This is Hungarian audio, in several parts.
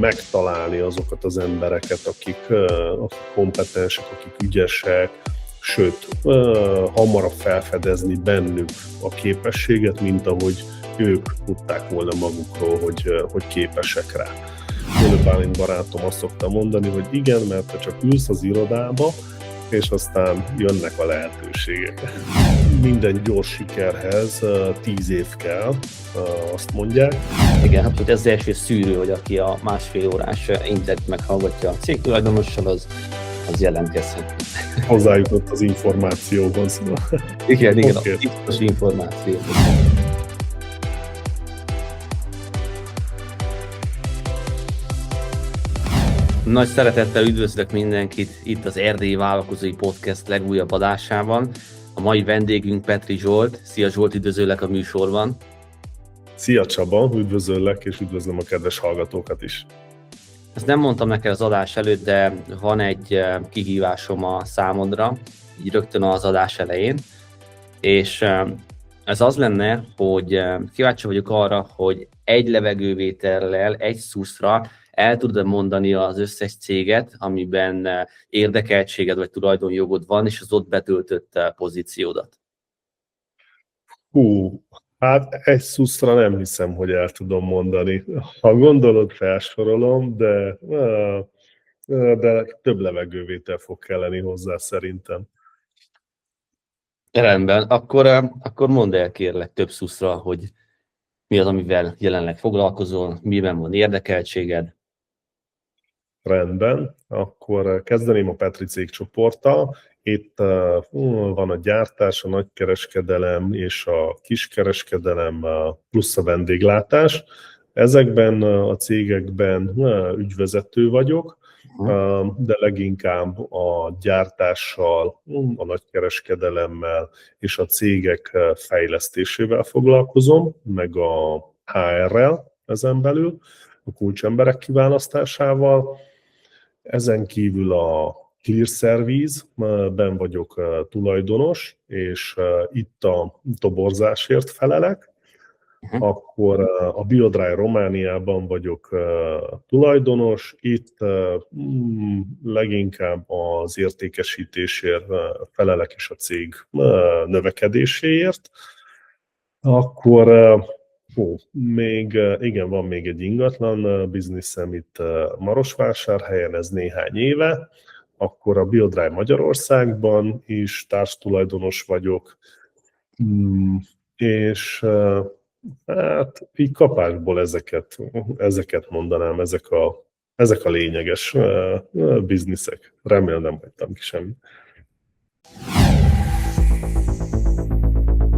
megtalálni azokat az embereket, akik kompetensek, akik ügyesek, sőt, hamarabb felfedezni bennük a képességet, mint ahogy ők tudták volna magukról, hogy képesek rá. Főnök Bálint barátom azt szokta mondani, hogy igen, mert te csak ülsz az irodába, és aztán jönnek a lehetőségek. Minden gyors sikerhez 10 év kell, azt mondják. Igen, hát ez az első szűrő, hogy aki a másfél órás interjút meghallgatja a cég tulajdonossal, az jelentkezhet. Hozzájutott az információban, szóval. Igen, okay. A titkos információ. Nagy szeretettel üdvözlök mindenkit itt az Erdélyi Vállalkozói Podcast legújabb adásában. A mai vendégünk Petri Zsolt. Szia Zsolt, üdvözöllek a műsorban. Szia Csaba, üdvözöllek és üdvözlöm a kedves hallgatókat is. Ezt nem mondtam neked az adás előtt, de van egy kihívásom a számodra, így rögtön az adás elején. És ez az lenne, hogy kíváncsi vagyok arra, hogy egy levegővétellel, egy szuszra el tudod mondani az összes céget, amiben érdekeltséged vagy tulajdonjogod van, és az ott betöltött pozíciódat. Hát egy szuszra nem hiszem, hogy el tudom mondani. Ha gondolod, felsorolom, de több levegővétel fog kelleni hozzá szerintem. Rendben, akkor mondd el kérlek több szuszra, hogy mi az, amivel jelenleg foglalkozol, miben van érdekeltséged. Rendben, akkor kezdeném a Petri cégcsoporttal. Itt van a gyártás, a nagykereskedelem és a kiskereskedelem plusz a vendéglátás. Ezekben a cégekben ügyvezető vagyok, de leginkább a gyártással, a nagykereskedelemmel és a cégek fejlesztésével foglalkozom, meg a HR-rel ezen belül, a kulcsemberek kiválasztásával. Ezen kívül a Clear Service-ben vagyok tulajdonos, és itt a toborzásért felelek. Akkor a BioDry Romániában vagyok tulajdonos, itt leginkább az értékesítésért felelek és a cég növekedéséért. Akkor van még egy ingatlan bizniszem itt Marosvásárhelyen, ez néhány éve. Akkor a BioDry Magyarországban is társtulajdonos vagyok, és hát így kapásból ezeket mondanám, ezek a lényeges bizniszek. Remélem nem hagytam ki semmit.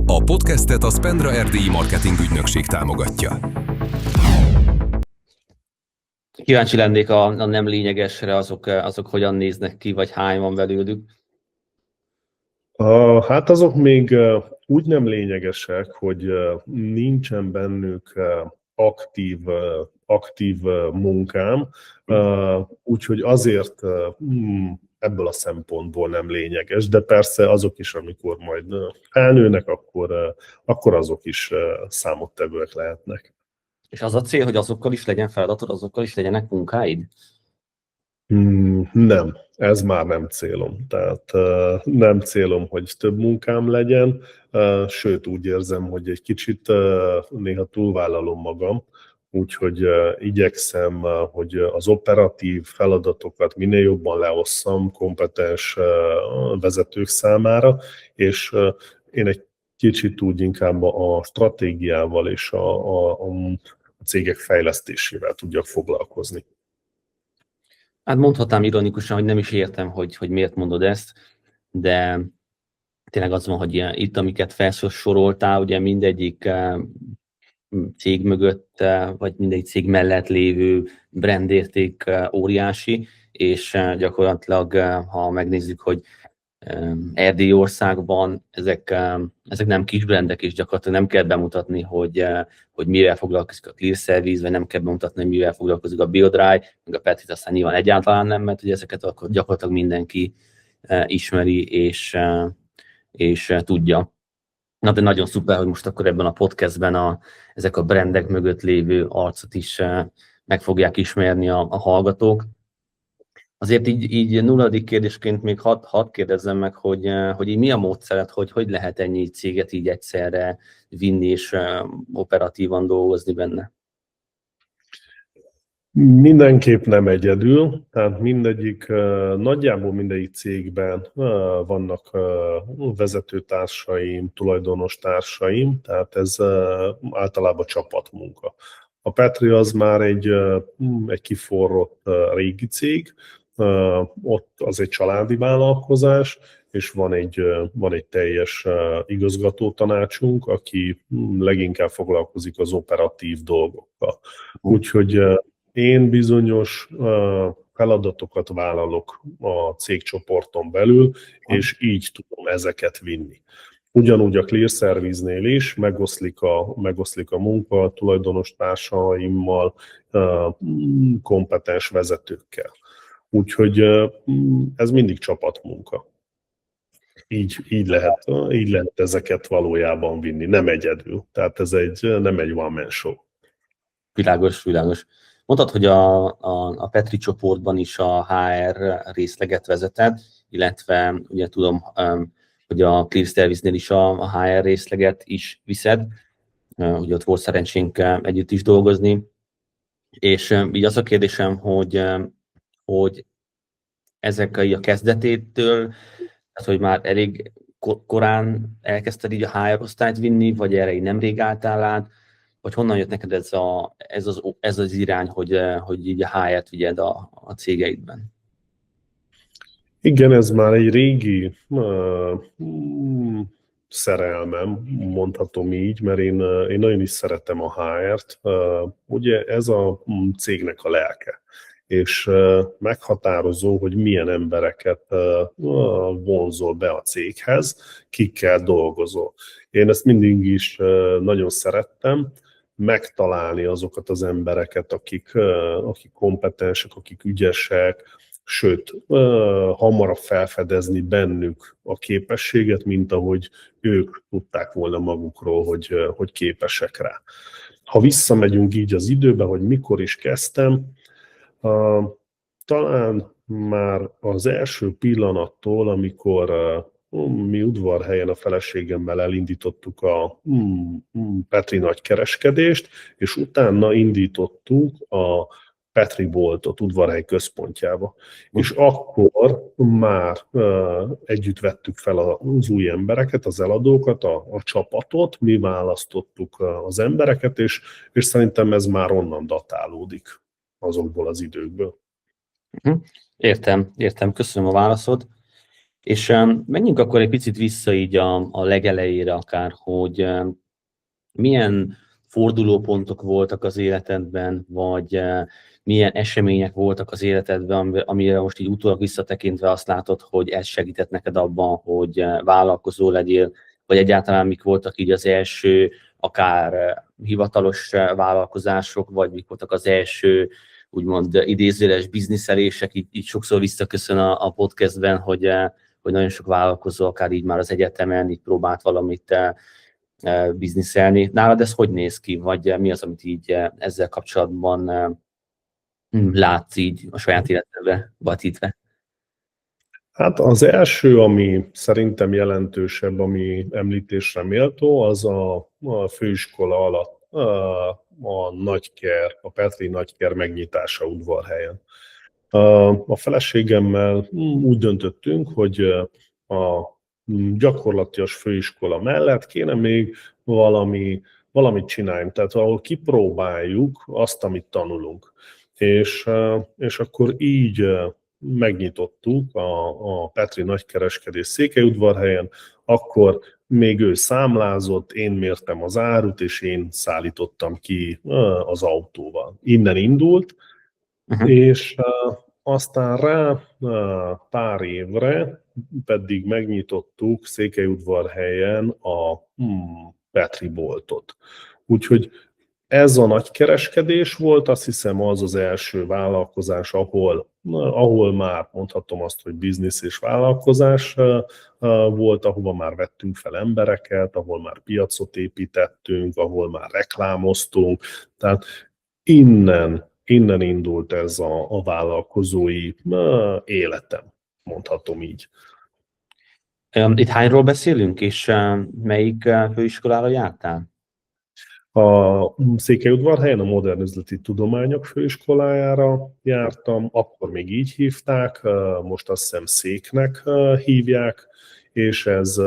A podcastet a Spendra Erdélyi Marketing Ügynökség támogatja. Kíváncsi lennék a nem lényegesre, azok hogyan néznek ki, vagy hány van belőlük? Hát azok még úgy nem lényegesek, hogy nincsen bennük aktív munkám, úgyhogy azért ebből a szempontból nem lényeges, de persze azok is, amikor majd elnőnek, akkor azok is számottevőek lehetnek. És az a cél, hogy azokkal is legyen feladatod, azokkal is legyenek munkáid? Nem, ez már nem célom. Tehát nem célom, hogy több munkám legyen, sőt úgy érzem, hogy egy kicsit néha túlvállalom magam, úgyhogy igyekszem, hogy az operatív feladatokat minél jobban leosszam kompetens vezetők számára, és én egy kicsit úgy inkább a stratégiával és a cégek fejlesztésével tudjak foglalkozni. Hát mondhatnám ironikusan, hogy nem is értem, hogy miért mondod ezt, de tényleg az van, hogy itt, amiket felsoroltál, ugye mindegyik cég mögött, vagy mindegyik cég mellett lévő brandérték óriási, és gyakorlatilag, ha megnézzük, hogy Erdélyországban ezek nem kis brandek, és gyakorlatilag nem kell bemutatni, hogy mivel foglalkozik a Clear Service, vagy nem kell bemutatni, hogy mivel foglalkozik a BioDry, meg a Petrit aztán nyilván egyáltalán nem, mert ugye ezeket akkor gyakorlatilag mindenki ismeri és tudja. Na de nagyon szuper, hogy most akkor ebben a podcastben ezek a brandek mögött lévő arcot is meg fogják ismerni a hallgatók. Azért így nulladik kérdésként még hadd kérdezzem meg, hogy így mi a módszeret, hogy lehet ennyi céget így egyszerre vinni és operatívan dolgozni benne? Mindenképp nem egyedül, tehát nagyjából mindegyik cégben vannak vezetőtársaim, tulajdonostársaim, tehát ez általában csapatmunka. A Petri az már egy kiforrott régi cég, ott az egy családi vállalkozás, és van egy teljes igazgatótanácsunk, aki leginkább foglalkozik az operatív dolgokkal. Úgyhogy én bizonyos feladatokat vállalok a cégcsoporton belül, és így tudom ezeket vinni. Ugyanúgy a Clear Service-nél is megoszlik a munka a tulajdonos társaimmal, kompetens vezetőkkel. Úgyhogy ez mindig csapatmunka. Így lehet ezeket valójában vinni, nem egyedül. Tehát ez nem egy one-man show. Világos. Mondtad, hogy a Petri csoportban is a HR részleget vezeted, illetve ugye tudom, hogy a Clear Service-nél is a HR részleget is viszed, ugye ott volt szerencsénk együtt is dolgozni, és így az a kérdésem, hogy ezek a kezdetétől, tehát hogy már elég korán elkezdted így a HR osztályt vinni, vagy erre így nemrég álltál át, vagy honnan jött neked ez az irány, hogy így a HR-t vigyed a cégeidben? Igen, ez már egy régi szerelmem, mondhatom így, mert én nagyon is szeretem a HR-t. Ugye ez a cégnek a lelke, és meghatározó, hogy milyen embereket vonzol be a céghez, kikkel dolgozol. Én ezt mindig is nagyon szerettem, megtalálni azokat az embereket, akik kompetensek, akik ügyesek, sőt, hamarabb felfedezni bennük a képességet, mint ahogy ők tudták volna magukról, hogy képesek rá. Ha visszamegyünk így az időbe, hogy mikor is kezdtem, talán már az első pillanattól, amikor mi Udvarhelyen a feleségemmel elindítottuk a Petri nagykereskedést, és utána indítottuk a Petri boltot Udvarhely központjába. És akkor már együtt vettük fel az új embereket, az eladókat, a csapatot, mi választottuk az embereket, és szerintem ez már onnan datálódik azokból az időkből. Értem, köszönöm a válaszod. És menjünk akkor egy picit vissza így a legelejére akár, hogy milyen fordulópontok voltak az életedben, vagy milyen események voltak az életedben, amire most így utólag visszatekintve azt látod, hogy ez segített neked abban, hogy vállalkozó legyél, vagy egyáltalán mik voltak így az első akár hivatalos vállalkozások, vagy mik voltak az első úgymond idézőjeles bizniszelések, így sokszor visszaköszön a podcastben, hogy nagyon sok vállalkozó, akár így már az egyetemen, így próbált valamit bizniszelni. Nálad ez hogy néz ki, vagy mi az, amit így ezzel kapcsolatban látsz így a saját életedbe vetítve? Hát az első, ami szerintem jelentősebb, ami említésre méltó, az a főiskola alatt a Petri Nagyker megnyitása Udvarhelyen. A feleségemmel úgy döntöttünk, hogy a gyakorlatias főiskola mellett kéne még valamit csináljunk, tehát ahol kipróbáljuk azt, amit tanulunk. És akkor így megnyitottuk a Petri nagykereskedés Székelyudvarhelyen, akkor még ő számlázott, én mértem az árut, és én szállítottam ki az autóval. Innen indult, és aztán rá pár évre pedig megnyitottuk Székelyudvarhelyen a Petri boltot. Úgyhogy ez a nagy kereskedés volt, azt hiszem az első vállalkozás, ahol már mondhatom azt, hogy biznisz és vállalkozás volt, ahova már vettünk fel embereket, ahol már piacot építettünk, ahol már reklámoztunk. Tehát innen innen indult ez a vállalkozói életem, mondhatom így. Itt hányról beszélünk, és melyik főiskolára jártál? A Székelyudvarhelyen a Modern Üzleti Tudományok Főiskolájára jártam, akkor még így hívták, most azt hiszem Széknek hívják, és ez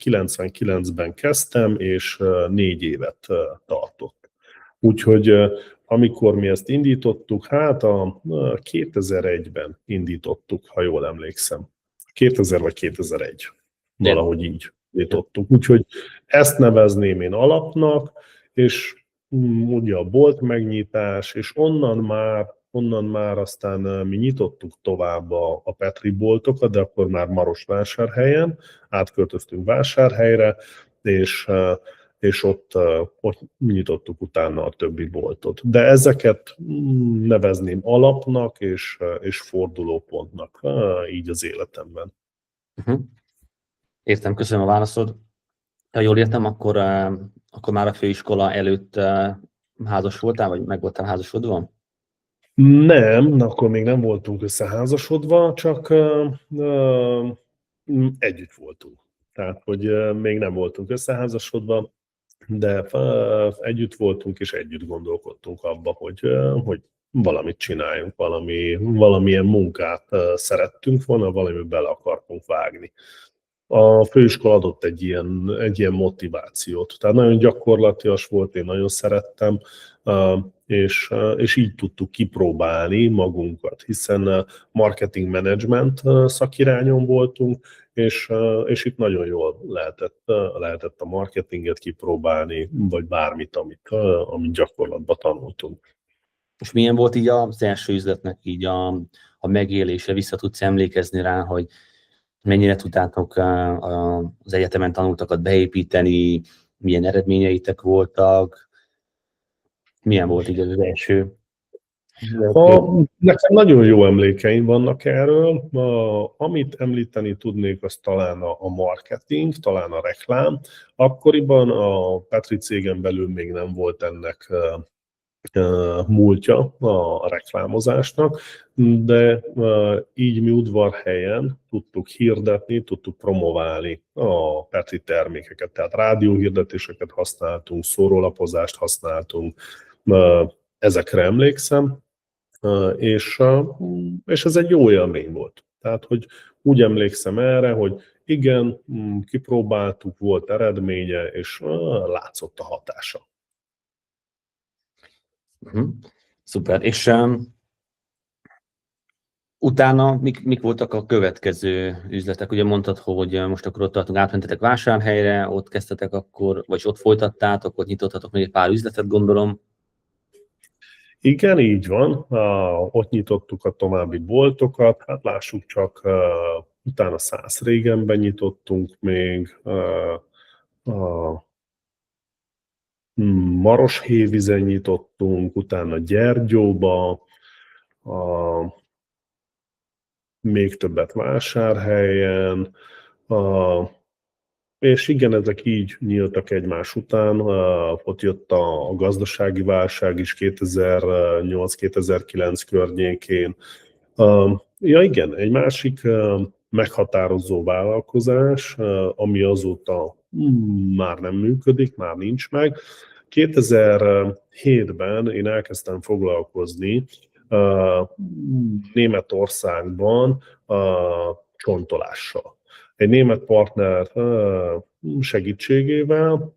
99-ben kezdtem, és 4 évet tartott. Úgyhogy amikor mi ezt indítottuk, hát a 2001-ben indítottuk, ha jól emlékszem. 2000 vagy 2001, valahogy így indítottuk. Úgyhogy ezt nevezném én alapnak, és ugye a bolt megnyitás, és onnan már aztán mi nyitottuk tovább a Petri boltokat, de akkor már Marosvásárhelyen, átköltöztünk Vásárhelyre, és ott nyitottuk utána a többi boltot. De ezeket nevezném alapnak és fordulópontnak így az életemben. Értem, köszönöm a válaszod. Ha jól értem, akkor már a főiskola előtt házas voltál, vagy meg voltál házasodva? Nem, akkor még nem voltunk összeházasodva, csak együtt voltunk. Tehát, hogy még nem voltunk összeházasodva, de együtt voltunk, és együtt gondolkodtunk abba, hogy valamit csináljunk, valamilyen munkát szerettünk volna, valamiben bele akartunk vágni. A főiskola adott egy ilyen motivációt. Tehát nagyon gyakorlatias volt, én nagyon szerettem, és így tudtuk kipróbálni magunkat, hiszen marketing management szakirányon voltunk, és itt nagyon jól lehetett a marketinget kipróbálni, vagy bármit, amit gyakorlatban tanultunk. És milyen volt így az első üzletnek így a megélése? Vissza tudsz emlékezni rá, hogy mennyire tudtátok az egyetemen tanultakat beépíteni, milyen eredményeitek voltak, milyen volt így az első? Nekem nagyon jó emlékeim vannak erről. Amit említeni tudnék, az talán a marketing, talán a reklám. Akkoriban a Petri cégen belül még nem volt ennek múltja a reklámozásnak, de így mi Udvarhelyen tudtuk hirdetni, tudtuk promoválni a Petri termékeket, tehát rádióhirdetéseket használtunk, szórólapozást használtunk, ezekre emlékszem, és ez egy jó élmény volt. Tehát, hogy úgy emlékszem erre, hogy igen, kipróbáltuk, volt eredménye, és látszott a hatása. Szuper. És utána mik voltak a következő üzletek? Ugye mondtad, hogy most akkor ott tartunk, átmentetek Vásárhelyre, ott kezdtetek akkor, vagy ott folytattátok, ott nyitottatok még egy pár üzletet, gondolom. Igen, így van. Ott nyitottuk a további boltokat, hát lássuk csak, utána Szászrégenben nyitottunk még, Maroshévízen nyitottunk, utána Gyergyóba, még többet Vásárhelyen, és igen, ezek így nyíltak egymás után. Ott jött a gazdasági válság is 2008-2009 környékén. Ja igen, egy másik meghatározó vállalkozás, ami azóta már nem működik, már nincs meg. 2007-ben én elkezdtem foglalkozni Németországban csontolással. Egy német partner segítségével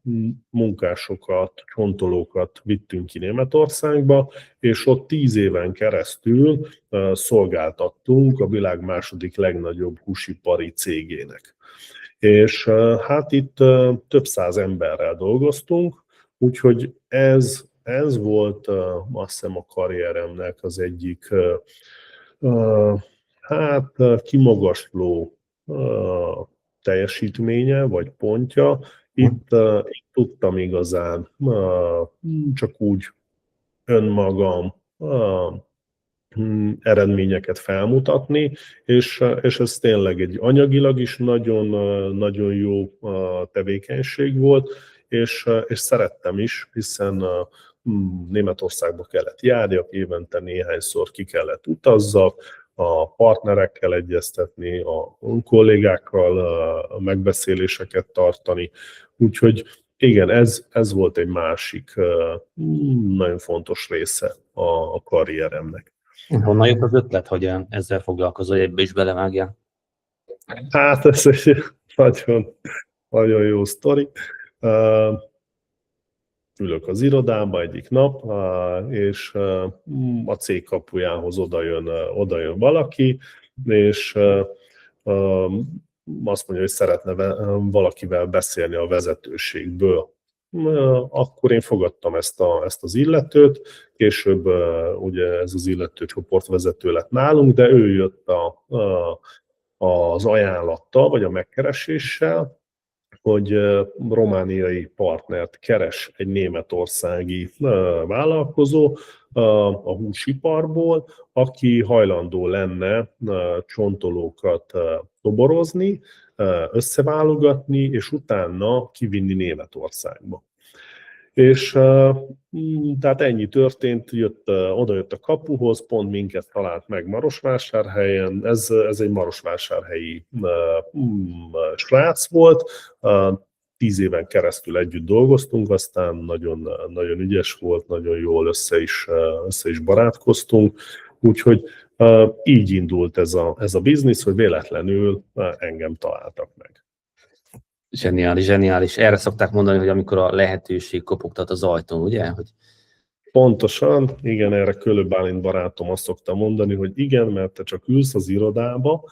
munkásokat, csontolókat vittünk ki Németországba, és ott 10 éven keresztül szolgáltattunk a világ második legnagyobb húsipari cégének. És hát itt több száz emberrel dolgoztunk, úgyhogy ez volt azt hiszem a karrieremnek az egyik kimagasló teljesítménye vagy pontja. Itt tudtam igazán csak úgy önmagam eredményeket felmutatni, és ez tényleg egy anyagilag is nagyon, nagyon jó tevékenység volt, és szerettem is, hiszen Németországba kellett járjak, évente néhányszor ki kellett utazzak, a partnerekkel egyeztetni, a kollégákkal a megbeszéléseket tartani. Úgyhogy igen, ez volt egy másik nagyon fontos része a karrieremnek. Honnan jött az ötlet, hogy ezzel foglalkozol, hogy ebbe is belevágjál? Hát ez egy nagyon, nagyon jó sztori. Ülök az irodámba egyik nap, és a cég kapujához odajön valaki, és azt mondja, hogy szeretne valakivel beszélni a vezetőségből. Akkor én fogadtam ezt az illetőt, később ugye ez az illető csoportvezető lett nálunk, de ő jött az ajánlattal, vagy a megkereséssel, hogy romániai partnert keres egy németországi vállalkozó a húsiparból, aki hajlandó lenne csontolókat toborozni, összeválogatni, és utána kivinni Németországba. És tehát ennyi történt, odajött a kapuhoz, pont minket talált meg Marosvásárhelyen, ez egy marosvásárhelyi srác volt, 10 éven keresztül együtt dolgoztunk, aztán nagyon, nagyon ügyes volt, nagyon jól össze is barátkoztunk, úgyhogy így indult ez a biznisz, hogy véletlenül engem találtak meg. Zseniális, zseniális. Erre szokták mondani, hogy amikor a lehetőség kopogtat az ajtón, ugye? Pontosan, igen, erre Köllő Bálint barátom azt szokta mondani, hogy igen, mert te csak ülsz az irodába,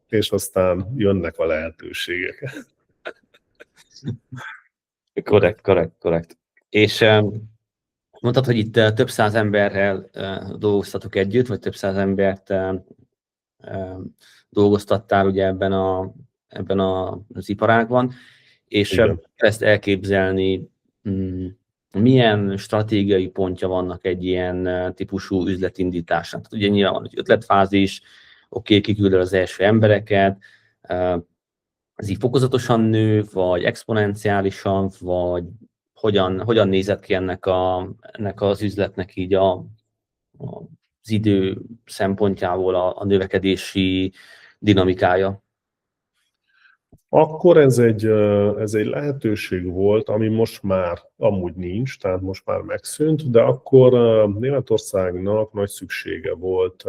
és aztán jönnek a lehetőségek. Korrekt. És mondtad, hogy itt több száz emberrel dolgoztatok együtt, vagy több száz embert dolgoztattál ugye ebben az iparágban, és ezt elképzelni, milyen stratégiai pontja vannak egy ilyen típusú üzletindításnak. Tehát ugye nyilván van egy ötletfázis, kiküldöd az első embereket, ez így fokozatosan nő, vagy exponenciálisan, vagy hogyan nézett ki ennek az üzletnek így az idő szempontjából a növekedési dinamikája? Akkor ez egy lehetőség volt, ami most már amúgy nincs, tehát most már megszűnt, de akkor Németországnak nagy szüksége volt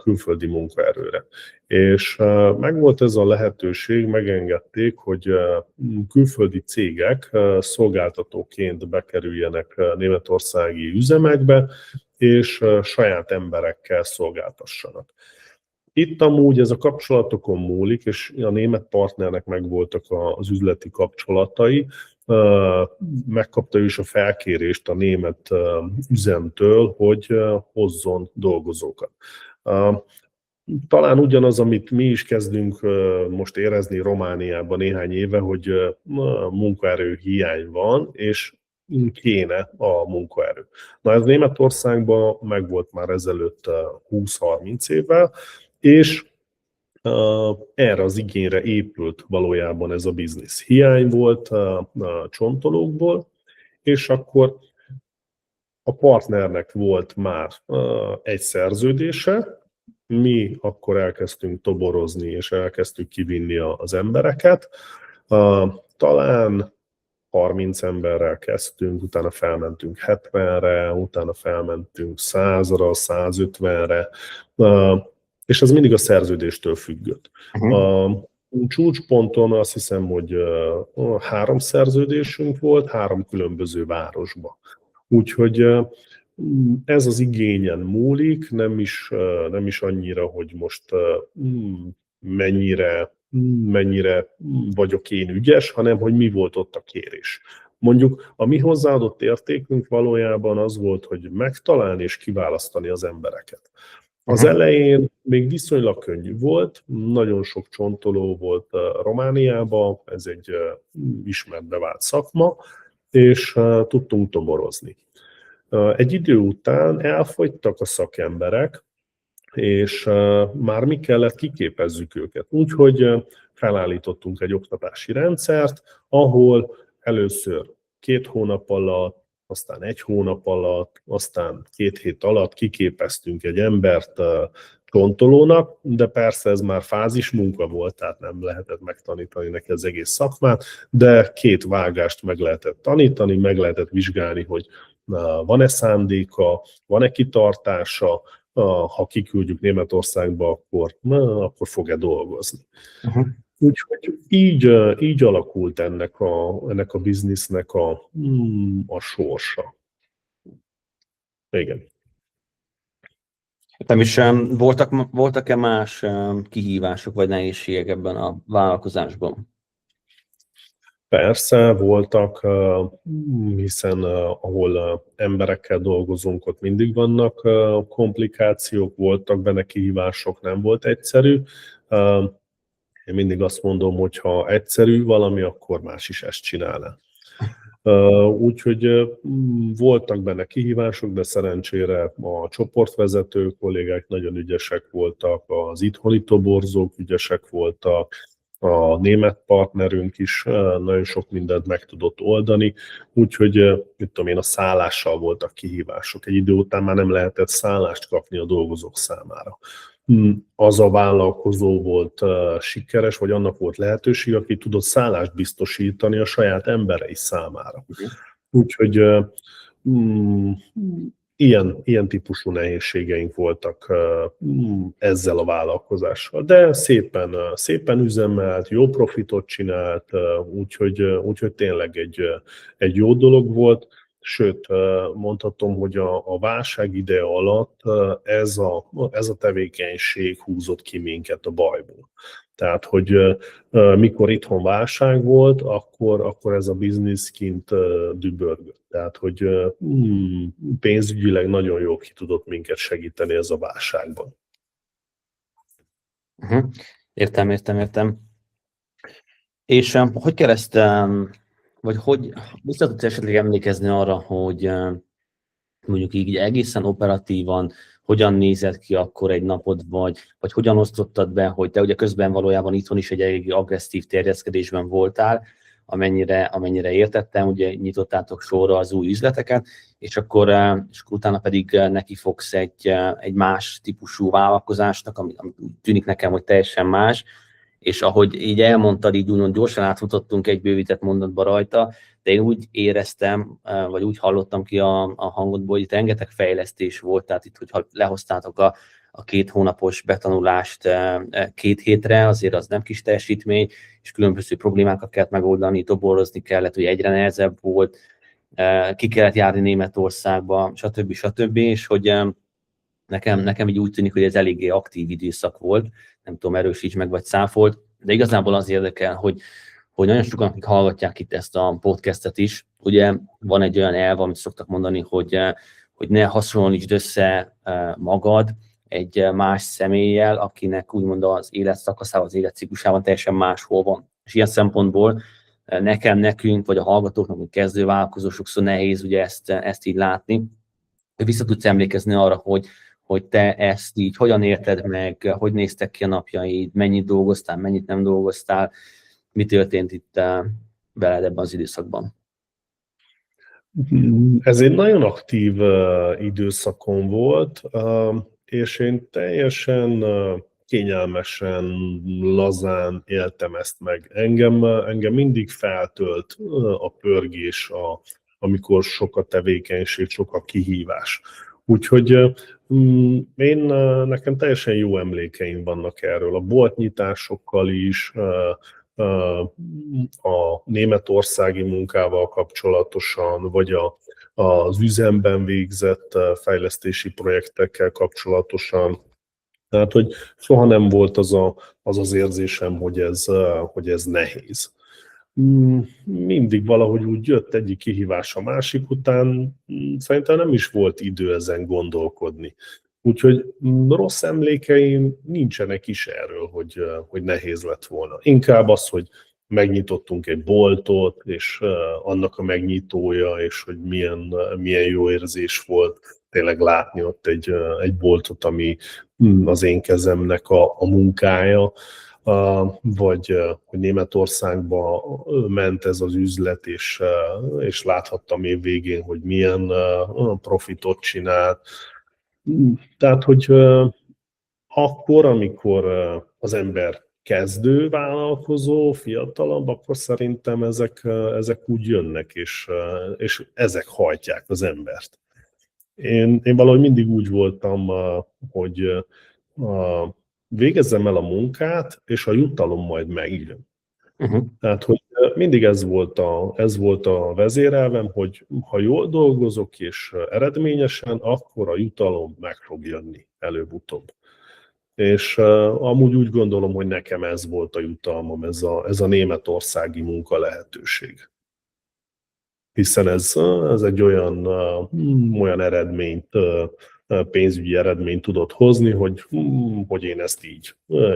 külföldi munkaerőre. És megvolt ez a lehetőség, megengedték, hogy külföldi cégek szolgáltatóként bekerüljenek németországi üzemekbe, és saját emberekkel szolgáltassanak. Itt amúgy ez a kapcsolatokon múlik, és a német partnernek megvoltak az üzleti kapcsolatai, megkapta ő is a felkérést a német üzemtől, hogy hozzon dolgozókat. Talán ugyanaz, amit mi is kezdünk most érezni Romániában néhány éve, hogy munkaerő hiány van, és kéne a munkaerő. Na ez Németországban megvolt már ezelőtt 20-30 évvel, és erre az igényre épült valójában ez a biznisz. Hiány volt a csontolókból, és akkor a partnernek volt már egy szerződése, mi akkor elkezdtünk toborozni, és elkezdtük kivinni az embereket. Talán 30 emberrel kezdtünk, utána felmentünk 70-re, utána felmentünk 100-ra, 150-re, és ez mindig a szerződéstől függött. A csúcsponton azt hiszem, hogy 3 szerződésünk volt, 3 különböző városban. Úgyhogy ez az igényen múlik, nem is annyira, hogy most mennyire vagyok én ügyes, hanem hogy mi volt ott a kérés. Mondjuk a mi hozzáadott értékünk valójában az volt, hogy megtalálni és kiválasztani az embereket. Az elején még viszonylag könnyű volt, nagyon sok csontoló volt Romániában, ez egy ismert bevált szakma, és tudtunk toborozni. Egy idő után elfogytak a szakemberek, és már mi kellett, kiképezzük őket. Úgyhogy felállítottunk egy oktatási rendszert, ahol először 2 hónap alatt aztán 1 hónap alatt, aztán 2 hét alatt kiképeztünk egy embert csontolónak, de persze ez már fázis munka volt, tehát nem lehetett megtanítani neki az egész szakmát, de 2 vágást meg lehetett tanítani, meg lehetett vizsgálni, hogy van-e szándéka, van-e kitartása, ha kiküldjük Németországba, akkor fog-e dolgozni. Uh-huh. Úgyhogy így alakult ennek a biznisznek a sorsa. Igen. Nem is voltak-e más kihívások vagy nehézségek ebben a vállalkozásban? Persze voltak, hiszen ahol emberekkel dolgozunk, ott mindig vannak komplikációk, voltak benne kihívások, nem volt egyszerű. Én mindig azt mondom, hogy ha egyszerű valami, akkor más is ezt csinálná. Úgyhogy voltak benne kihívások, de szerencsére a csoportvezető kollégák nagyon ügyesek voltak, az itthoni toborzók ügyesek voltak, a német partnerünk is nagyon sok mindent meg tudott oldani, úgyhogy mit tudom én, a szállással voltak kihívások. Egy idő után már nem lehetett szállást kapni a dolgozók számára. Az a vállalkozó volt sikeres, vagy annak volt lehetőség, aki tudott szállást biztosítani a saját emberei számára. Úgyhogy ilyen típusú nehézségeink voltak ezzel a vállalkozással. De szépen üzemelt, jó profitot csinált, úgyhogy tényleg egy jó dolog volt. Sőt, mondhatom, hogy a válság ideje alatt ez a tevékenység húzott ki minket a bajból. Tehát, hogy mikor itthon válság volt, akkor ez a biznisz kint dübörgött. Tehát, hogy pénzügyileg nagyon jól ki tudott minket segíteni ez a válságban. Értem. És hogy kell ezt, vagy hogy vissza tudsz esetleg emlékezni arra, hogy mondjuk így egészen operatívan hogyan nézett ki akkor egy napod, vagy hogyan osztottad be, hogy te ugye közben valójában itthon is egy elég agresszív terjeszkedésben voltál, amennyire értettem, ugye nyitottátok sorra az új üzleteket, és akkor utána pedig neki fogsz egy más típusú vállalkozásnak, ami tűnik nekem, hogy teljesen más, és ahogy így elmondtad, így úgymond gyorsan átfutottunk egy bővített mondatba rajta, de én úgy éreztem, vagy úgy hallottam ki a hangodból, hogy itt rengeteg fejlesztés volt, tehát itt, hogyha lehoztátok a 2 hónapos betanulást 2 hétre, azért az nem kis teljesítmény, és különböző problémákat kellett megoldani, toborozni kellett, hogy egyre nehezebb volt, ki kellett járni Németországba, stb. És hogy nekem így úgy tűnik, hogy ez eléggé aktív időszak volt, nem tudom, erősíts meg, vagy száfolt, de igazából az érdekel, hogy nagyon sokan, akik hallgatják itt ezt a podcastet is, ugye van egy olyan elv, amit szoktak mondani, hogy ne hasonlítsd össze magad egy más személlyel, akinek úgymond az életszakaszában, az életciklusában teljesen máshol van. És ilyen szempontból nekünk, vagy a hallgatóknak, vagy kezdővállalkozó sokszor nehéz ugye ezt így látni. Vissza tudsz emlékezni arra, hogy te ezt így hogyan érted meg, hogy néztek ki a napjaid, mennyit dolgoztál, mennyit nem dolgoztál, mi történt itt veled ebben az időszakban? Ez egy nagyon aktív időszakom volt, és én teljesen kényelmesen, lazán éltem ezt meg. Engem mindig feltölt a pörgés, amikor sok a tevékenység, sok a kihívás. Úgyhogy nekem teljesen jó emlékeim vannak erről. A boltnyitásokkal is, a németországi munkával kapcsolatosan, vagy az üzemben végzett fejlesztési projektekkel kapcsolatosan. Tehát, hogy soha nem volt az érzésem, hogy ez nehéz. Mindig valahogy úgy jött egyik kihívás a másik után, szerintem nem is volt idő ezen gondolkodni. Úgyhogy rossz emlékeim nincsenek is erről, hogy nehéz lett volna. Inkább az, hogy megnyitottunk egy boltot, és annak a megnyitója, és hogy milyen jó érzés volt tényleg látni ott egy boltot, ami az én kezemnek a munkája. vagy hogy Németországba ment ez az üzlet, és láthattam év végén, hogy milyen profitot csinált. Tehát, hogy akkor, amikor az ember kezdő vállalkozó, fiatalabb, akkor szerintem ezek úgy jönnek, és ezek hajtják az embert. Én valahogy mindig úgy voltam, hogy végezzem el a munkát, és a jutalom majd megjön. Tehát, hogy mindig ez volt a vezérelvem, hogy ha jól dolgozok és eredményesen, akkor a jutalom meg fog jönni előbb-utóbb. És amúgy úgy gondolom, hogy nekem ez volt a jutalmam, ez a németországi munka lehetőség. Hiszen ez egy olyan eredményt, pénzügyi eredményt tudott hozni, hogy én ezt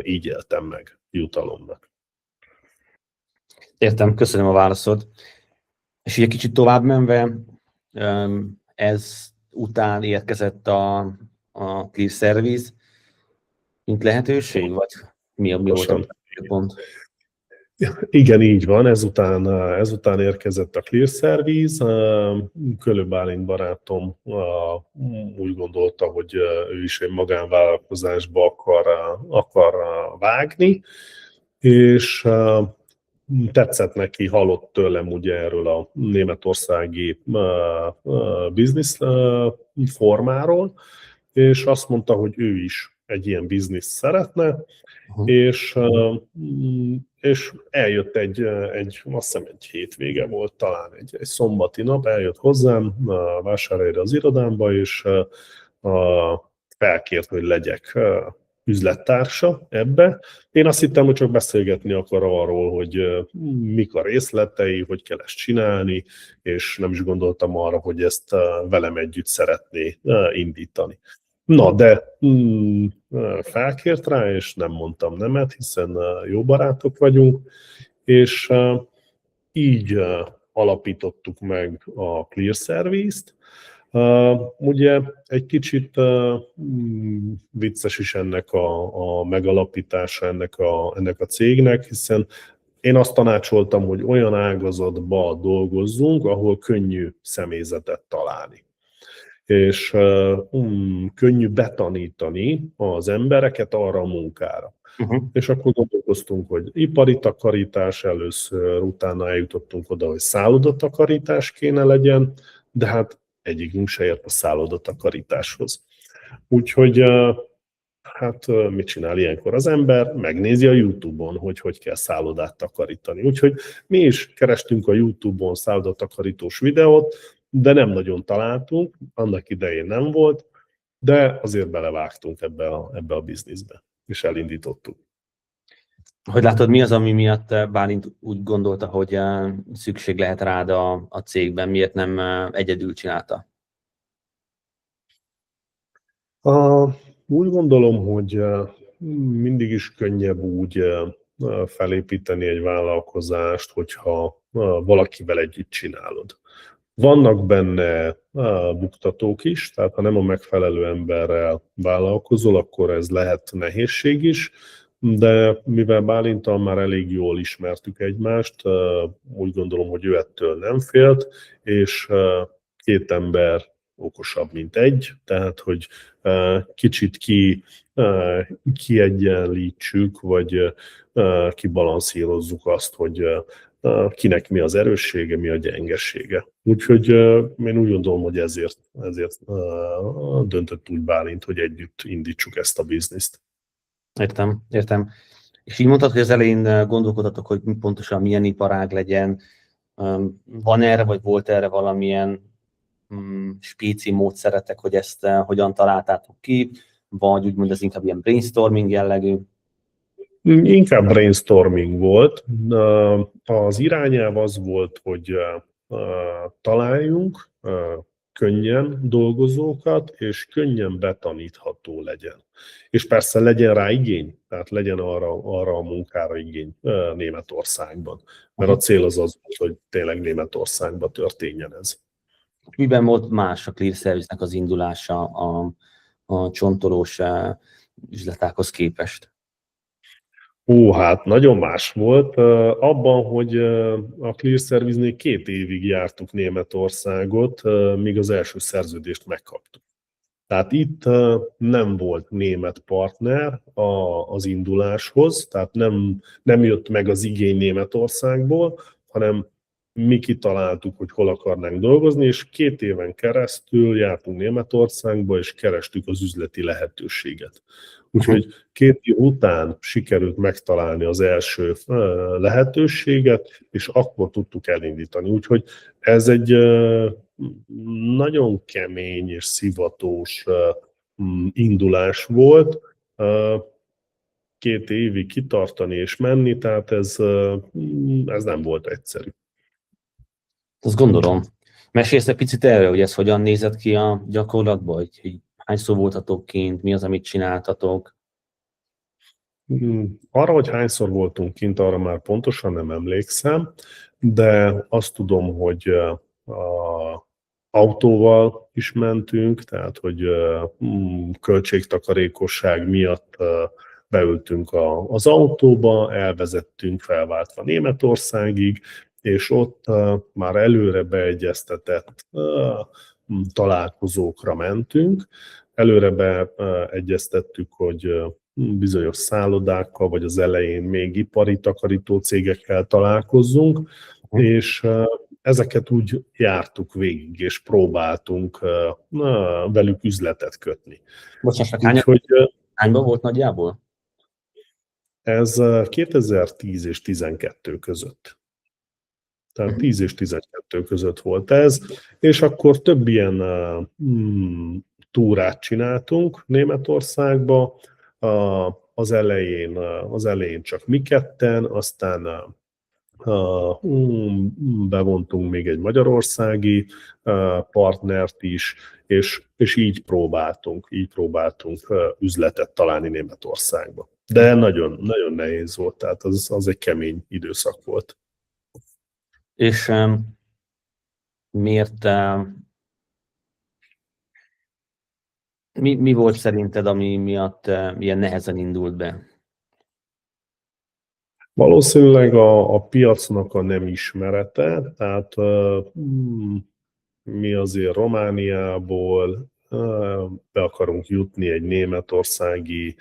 így éltem meg jutalomnak. Értem, köszönöm a válaszod. És ugye kicsit tovább menve, ez után érkezett a Clear Service, mint lehetőség, vagy mi volt a pont? Igen, így van. Ezután érkezett a Clear Service. Kölő Bálint barátom úgy gondolta, hogy ő is egy magánvállalkozásba akar vágni, és tetszett neki, hallott tőlem ugye erről a németországi biznisz formáról, és azt mondta, hogy ő is egy ilyen bizniszt szeretne, és eljött egy, azt hiszem egy hétvége volt, talán egy szombati nap, eljött hozzám Vásárhelyre az irodámba, és felkért, hogy legyek üzlettársa ebbe. Én azt hittem, hogy csak beszélgetni akar arról, hogy mik a részletei, hogy kell ezt csinálni, és nem is gondoltam arra, hogy ezt velem együtt szeretné indítani. Na, de felkért rá, és nem mondtam nemet, hiszen jó barátok vagyunk, és így alapítottuk meg a Clear Service-t. Ugye egy kicsit vicces is ennek a megalapítása ennek a cégnek, hiszen én azt tanácsoltam, hogy olyan ágazatba dolgozzunk, ahol könnyű személyzetet találni. És könnyű betanítani az embereket arra a munkára. És akkor gondolkoztunk, hogy ipari takarítás először, utána eljutottunk oda, hogy szállodatakarítás kéne legyen, de hát egyikünk se ért a szállodatakarításhoz. Úgyhogy hát mit csinál ilyenkor az ember? Megnézi a YouTube-on, hogy kell szállodát takarítani. Úgyhogy mi is kerestünk a YouTube-on szállodatakarítós videót, de nem nagyon találtunk, annak idején nem volt, de azért belevágtunk ebbe a bizniszbe, és elindítottuk. Hogy látod, mi az, ami miatt Bálint úgy gondolta, hogy szükség lehet rád a cégben, miért nem egyedül csinálta? Úgy gondolom, hogy mindig is könnyebb úgy felépíteni egy vállalkozást, hogyha valakivel együtt csinálod. Vannak benne buktatók is, tehát ha nem a megfelelő emberrel vállalkozol, akkor ez lehet nehézség is, de mivel Bálinttal már elég jól ismertük egymást, úgy gondolom, hogy ő ettől nem félt, és két ember okosabb, mint egy, tehát hogy kicsit kiegyenlítsük, vagy kibalanszírozzuk azt, hogy kinek mi az erőssége, mi a gyengesége. Úgyhogy én úgy gondolom, hogy ezért döntött úgy Bálint, hogy együtt indítsuk ezt a bizniszt. Értem. És így mondtad, hogy az elején gondolkodatok, hogy pontosan milyen iparág legyen. Van erre, vagy volt erre valamilyen spéci módszeretek, hogy ezt hogyan találtátok ki, vagy úgymond ez inkább ilyen brainstorming jellegű? Inkább brainstorming volt. Az irányelv az volt, hogy találjunk könnyen dolgozókat, és könnyen betanítható legyen. És persze legyen rá igény, tehát legyen arra a munkára igény Németországban. Mert a cél az volt, hogy tényleg Németországban történjen ez. Miben volt más a Clear Service-nek az indulása a csontolós üzletákhoz képest? Hát nagyon más volt. Abban, hogy a Clear Service-nél 2 évig jártuk Németországot, míg az első szerződést megkaptuk. Tehát itt nem volt német partner az induláshoz, tehát nem jött meg az igény Németországból, hanem mi kitaláltuk, hogy hol akarnánk dolgozni, és 2 éven keresztül jártunk Németországba, és kerestük az üzleti lehetőséget. Úgyhogy 2 év után sikerült megtalálni az első lehetőséget, és akkor tudtuk elindítani. Úgyhogy ez egy nagyon kemény és szivatós indulás volt. 2 évig kitartani és menni, tehát ez nem volt egyszerű. Azt gondolom. Mesélsz egy picit erről, hogy ez hogyan nézett ki a gyakorlatban, hogy hányszor voltatok kint, mi az, amit csináltatok? Arra, hogy hányszor voltunk kint, arra már pontosan nem emlékszem, de azt tudom, hogy autóval is mentünk, tehát hogy költségtakarékosság miatt beültünk az autóba, elvezettünk felváltva Németországig, és ott már előre beegyeztetett találkozókra mentünk. Előre beegyeztettük, hogy bizonyos szállodákkal, vagy az elején még ipari takarító cégekkel találkozzunk, és ezeket úgy jártuk végig, és próbáltunk velük üzletet kötni. Bocsánat, hányban volt nagyjából? Ez 2010 és 12 között. Tehát 10 és 12 között volt ez, és akkor több ilyen túrát csináltunk Németországba, az elején csak mi ketten, aztán bevontunk még egy magyarországi partnert is, és így próbáltunk üzletet találni Németországba. De nagyon, nagyon nehéz volt, tehát az egy kemény időszak volt. És miért, mi volt szerinted, ami miatt ilyen nehezen indult be? Valószínűleg a piacnak a nem ismerete, tehát mi azért Romániából be akarunk jutni egy németországi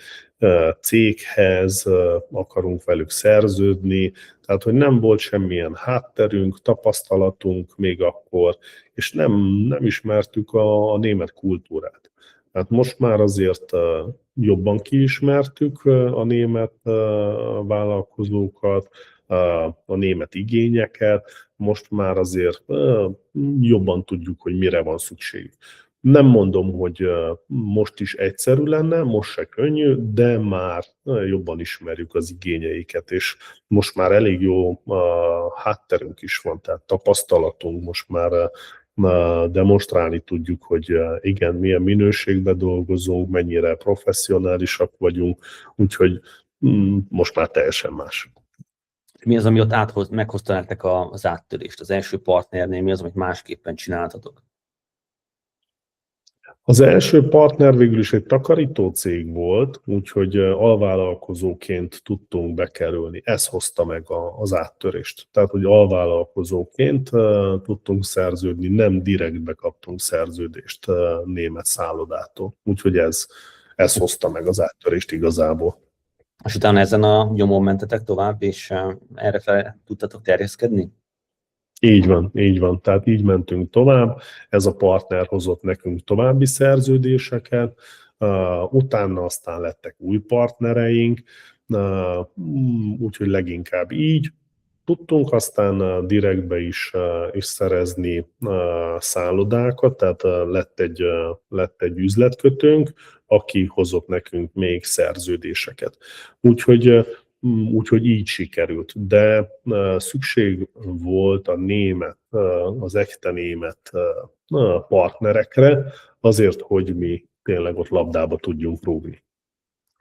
céghez, akarunk velük szerződni, tehát hogy nem volt semmilyen hátterünk, tapasztalatunk még akkor, és nem ismertük a német kultúrát. Tehát most már azért jobban kiismertük a német vállalkozókat, a német igényeket, most már azért jobban tudjuk, hogy mire van szükség. Nem mondom, hogy most is egyszerű lenne, most se könnyű, de már jobban ismerjük az igényeiket, és most már elég jó hátterünk is van, tehát tapasztalatunk, most már demonstrálni tudjuk, hogy igen, milyen minőségben dolgozunk, mennyire professzionálisak vagyunk, úgyhogy most már teljesen más. Mi az, ami ott meghozta nektek az áttörést? Az első partnernél mi az, amit másképpen csináltatok? Az első partner végül is egy takarító cég volt, úgyhogy alvállalkozóként tudtunk bekerülni. Ez hozta meg az áttörést. Tehát, hogy alvállalkozóként tudtunk szerződni, nem direktbe kaptunk szerződést német szállodától. Úgyhogy ez hozta meg az áttörést igazából. És utána ezen a nyomon mentetek tovább, és erre fel tudtatok terjeszkedni? Így van. Tehát így mentünk tovább. Ez a partner hozott nekünk további szerződéseket, utána aztán lettek új partnereink, úgyhogy leginkább így tudtunk aztán direktbe is szerezni szállodákat, tehát lett egy üzletkötőnk, aki hozott nekünk még szerződéseket. Úgyhogy így sikerült, de szükség volt az ekte német partnerekre, azért, hogy mi tényleg ott labdába tudjunk rúgni.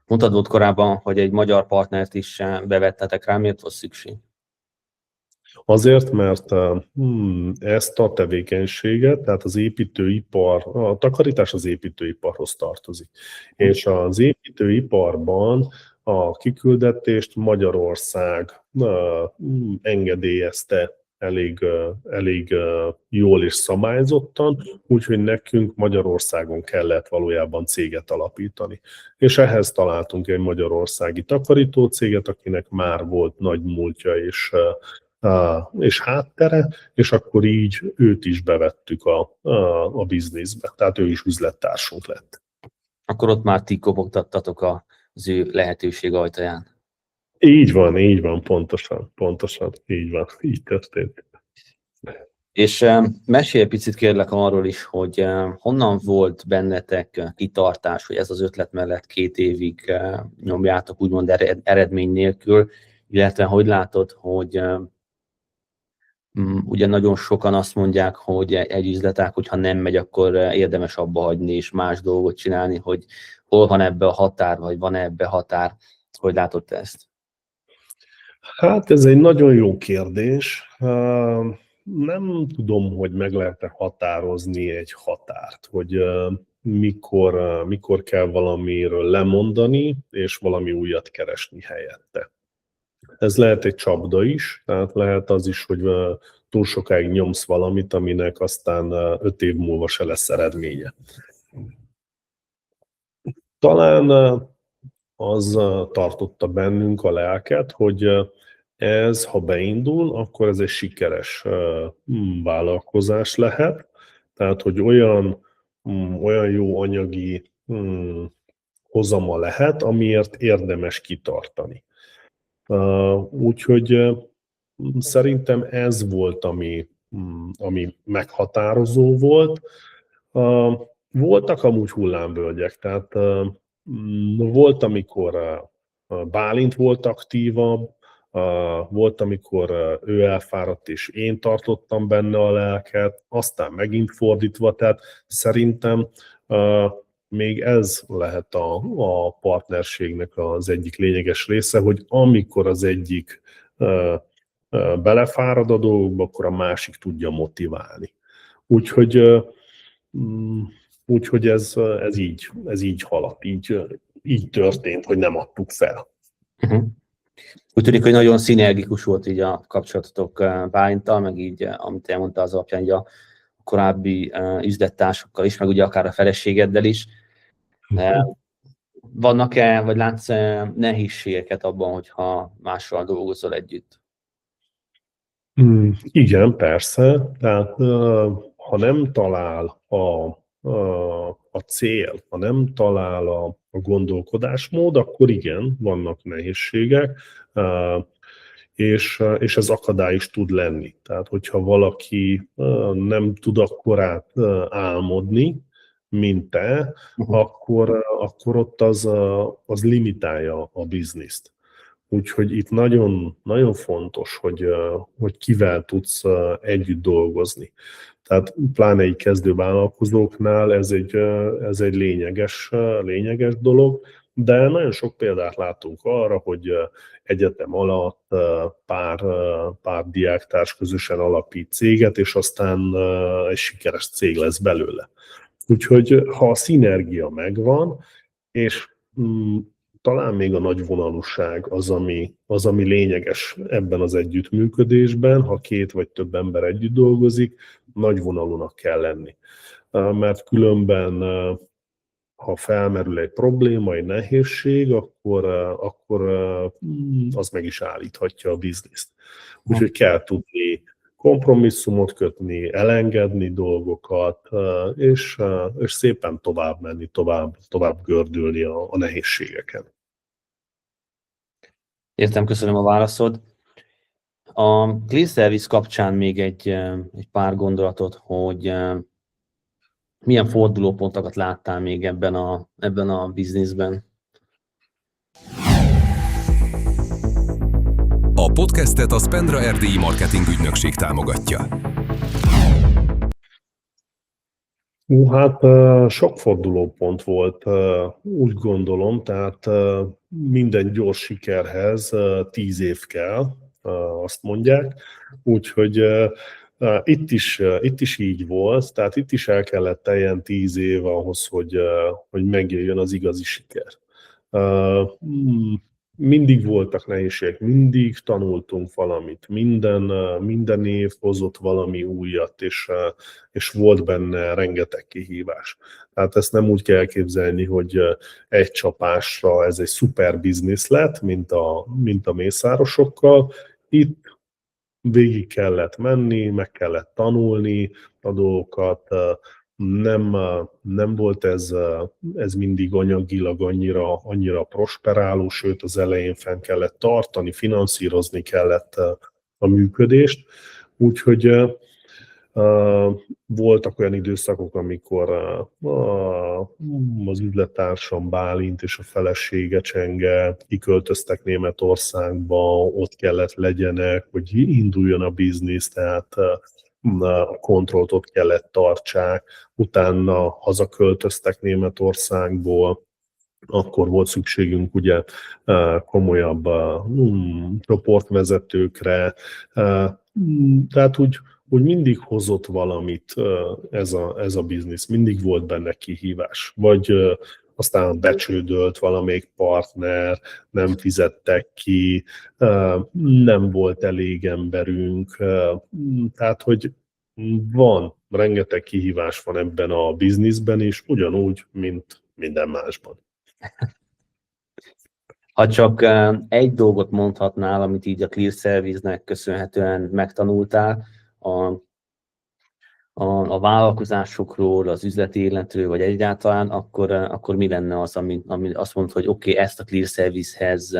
Mondtad volt korábban, hogy egy magyar partnert is bevettetek rá, miért volt szükség? Azért, mert ezt a tevékenységet, tehát az építőipar, a takarítás az építőiparhoz tartozik. És az építőiparban a kiküldetést Magyarország engedélyezte elég jól és szabályzottan, úgyhogy nekünk Magyarországon kellett valójában céget alapítani. És ehhez találtunk egy magyarországi takarítócéget, akinek már volt nagy múltja és háttere, és akkor így őt is bevettük a bizniszbe, tehát ő is üzlettársunk lett. Akkor ott már ti kopogtattatok az ő lehetőség ajtaján. Így van, pontosan, így van, így történt. És mesélj picit kérlek arról is, hogy honnan volt bennetek kitartás, hogy ez az ötlet mellett 2 évig nyomjátok úgymond eredmény nélkül, illetve hogy látod, hogy ugye nagyon sokan azt mondják, hogy egy üzletág, hogyha nem megy, akkor érdemes abba hagyni és más dolgot csinálni, hogy hol van ebbe a határ, vagy van ebbe határ, hogy látod te ezt? Hát ez egy nagyon jó kérdés. Nem tudom, hogy meg lehet-e határozni egy határt, hogy mikor kell valamiről lemondani, és valami újat keresni helyette. Ez lehet egy csapda is, tehát lehet az is, hogy túl sokáig nyomsz valamit, aminek aztán 5 év múlva se lesz eredménye. Talán az tartotta bennünk a lelket, hogy ez, ha beindul, akkor ez egy sikeres vállalkozás lehet, tehát hogy olyan jó anyagi hozama lehet, amiért érdemes kitartani. Úgyhogy szerintem ez volt, ami meghatározó volt. Voltak amúgy hullámvölgyek, tehát volt, amikor Bálint volt aktívabb, volt, amikor ő elfáradt, és én tartottam benne a lelket, aztán megint fordítva, tehát szerintem még ez lehet a partnerségnek az egyik lényeges része, hogy amikor az egyik belefárad a dolgokba, akkor a másik tudja motiválni. Úgyhogy ez így haladt, így történt, hogy nem adtuk fel. Uh-huh. Úgy tűnik, hogy nagyon szinergikus volt így a kapcsolatotok Bálinttal, meg így, amit elmondta az alapján, így a korábbi üzlettársakkal is, meg ugye akár a feleségeddel is. Vannak-e, vagy látsz nehézségeket abban, hogyha mással dolgozol együtt? Igen, persze. Tehát ha nem talál a cél, ha nem talál a gondolkodásmód, akkor igen, vannak nehézségek, és ez akadály is tud lenni. Tehát, hogyha valaki nem tud akkorát álmodni, mint te, akkor ott az limitálja a bizniszt. Úgyhogy itt nagyon, nagyon fontos, hogy kivel tudsz együtt dolgozni. Tehát pláne egy kezdő vállalkozóknál ez egy lényeges dolog, de nagyon sok példát látunk arra, hogy egyetem alatt pár diáktárs közösen alapít céget, és aztán egy sikeres cég lesz belőle. Úgyhogy ha a szinergia megvan, és talán még a nagyvonalúság az, ami lényeges ebben az együttműködésben, ha 2 vagy több ember együtt dolgozik, nagyvonalúnak kell lenni. Mert különben, ha felmerül egy probléma, egy nehézség, akkor az meg is állíthatja a bizniszt. Úgyhogy kell tudni kompromisszumot kötni, elengedni dolgokat, és szépen tovább menni, tovább gördülni a nehézségeken. Értem, köszönöm a válaszod. A Clean Service kapcsán még egy pár gondolatot, hogy milyen fordulópontokat láttál még ebben a bizniszben? A podcastet a Spendra Erdélyi Marketing Ügynökség támogatja. Hát sok fordulópont volt, úgy gondolom, tehát minden gyors sikerhez 10 év kell, azt mondják, úgyhogy itt is így volt, tehát itt is el kellett teljen 10 év ahhoz, hogy megjöjjön az igazi siker. mindig voltak nehézségek, mindig tanultunk valamit, minden év hozott valami újat, és volt benne rengeteg kihívás. Tehát ezt nem úgy kell elképzelni, hogy egy csapásra ez egy szuper biznisz lett, mint a mészárosokkal. Itt végig kellett menni, meg kellett tanulni a dolgokat, nem volt ez mindig anyagilag annyira prosperáló, sőt az elején fenn kellett tartani, finanszírozni kellett a működést. Úgyhogy voltak olyan időszakok, amikor az üzlettársam Bálint és a felesége Csenge kiköltöztek Németországba, ott kellett legyenek, hogy induljon a biznisz, tehát a kontrollt ott kellett tartsák, utána hazaköltöztek Németországból, akkor volt szükségünk ugye komolyabb csoportvezetőkre, tehát úgy mindig hozott valamit ez a biznisz, mindig volt benne kihívás, vagy aztán becsődölt valamelyik partner, nem fizettek ki, nem volt elég emberünk, tehát hogy rengeteg kihívás van ebben a bizniszben is, ugyanúgy, mint minden másban. Ha csak egy dolgot mondhatnál, amit így a Clear Service-nek köszönhetően megtanultál, a vállalkozásokról, az üzleti életről, vagy egyáltalán, akkor mi lenne az, ami azt mondta, hogy oké, ezt a Clear Service-hez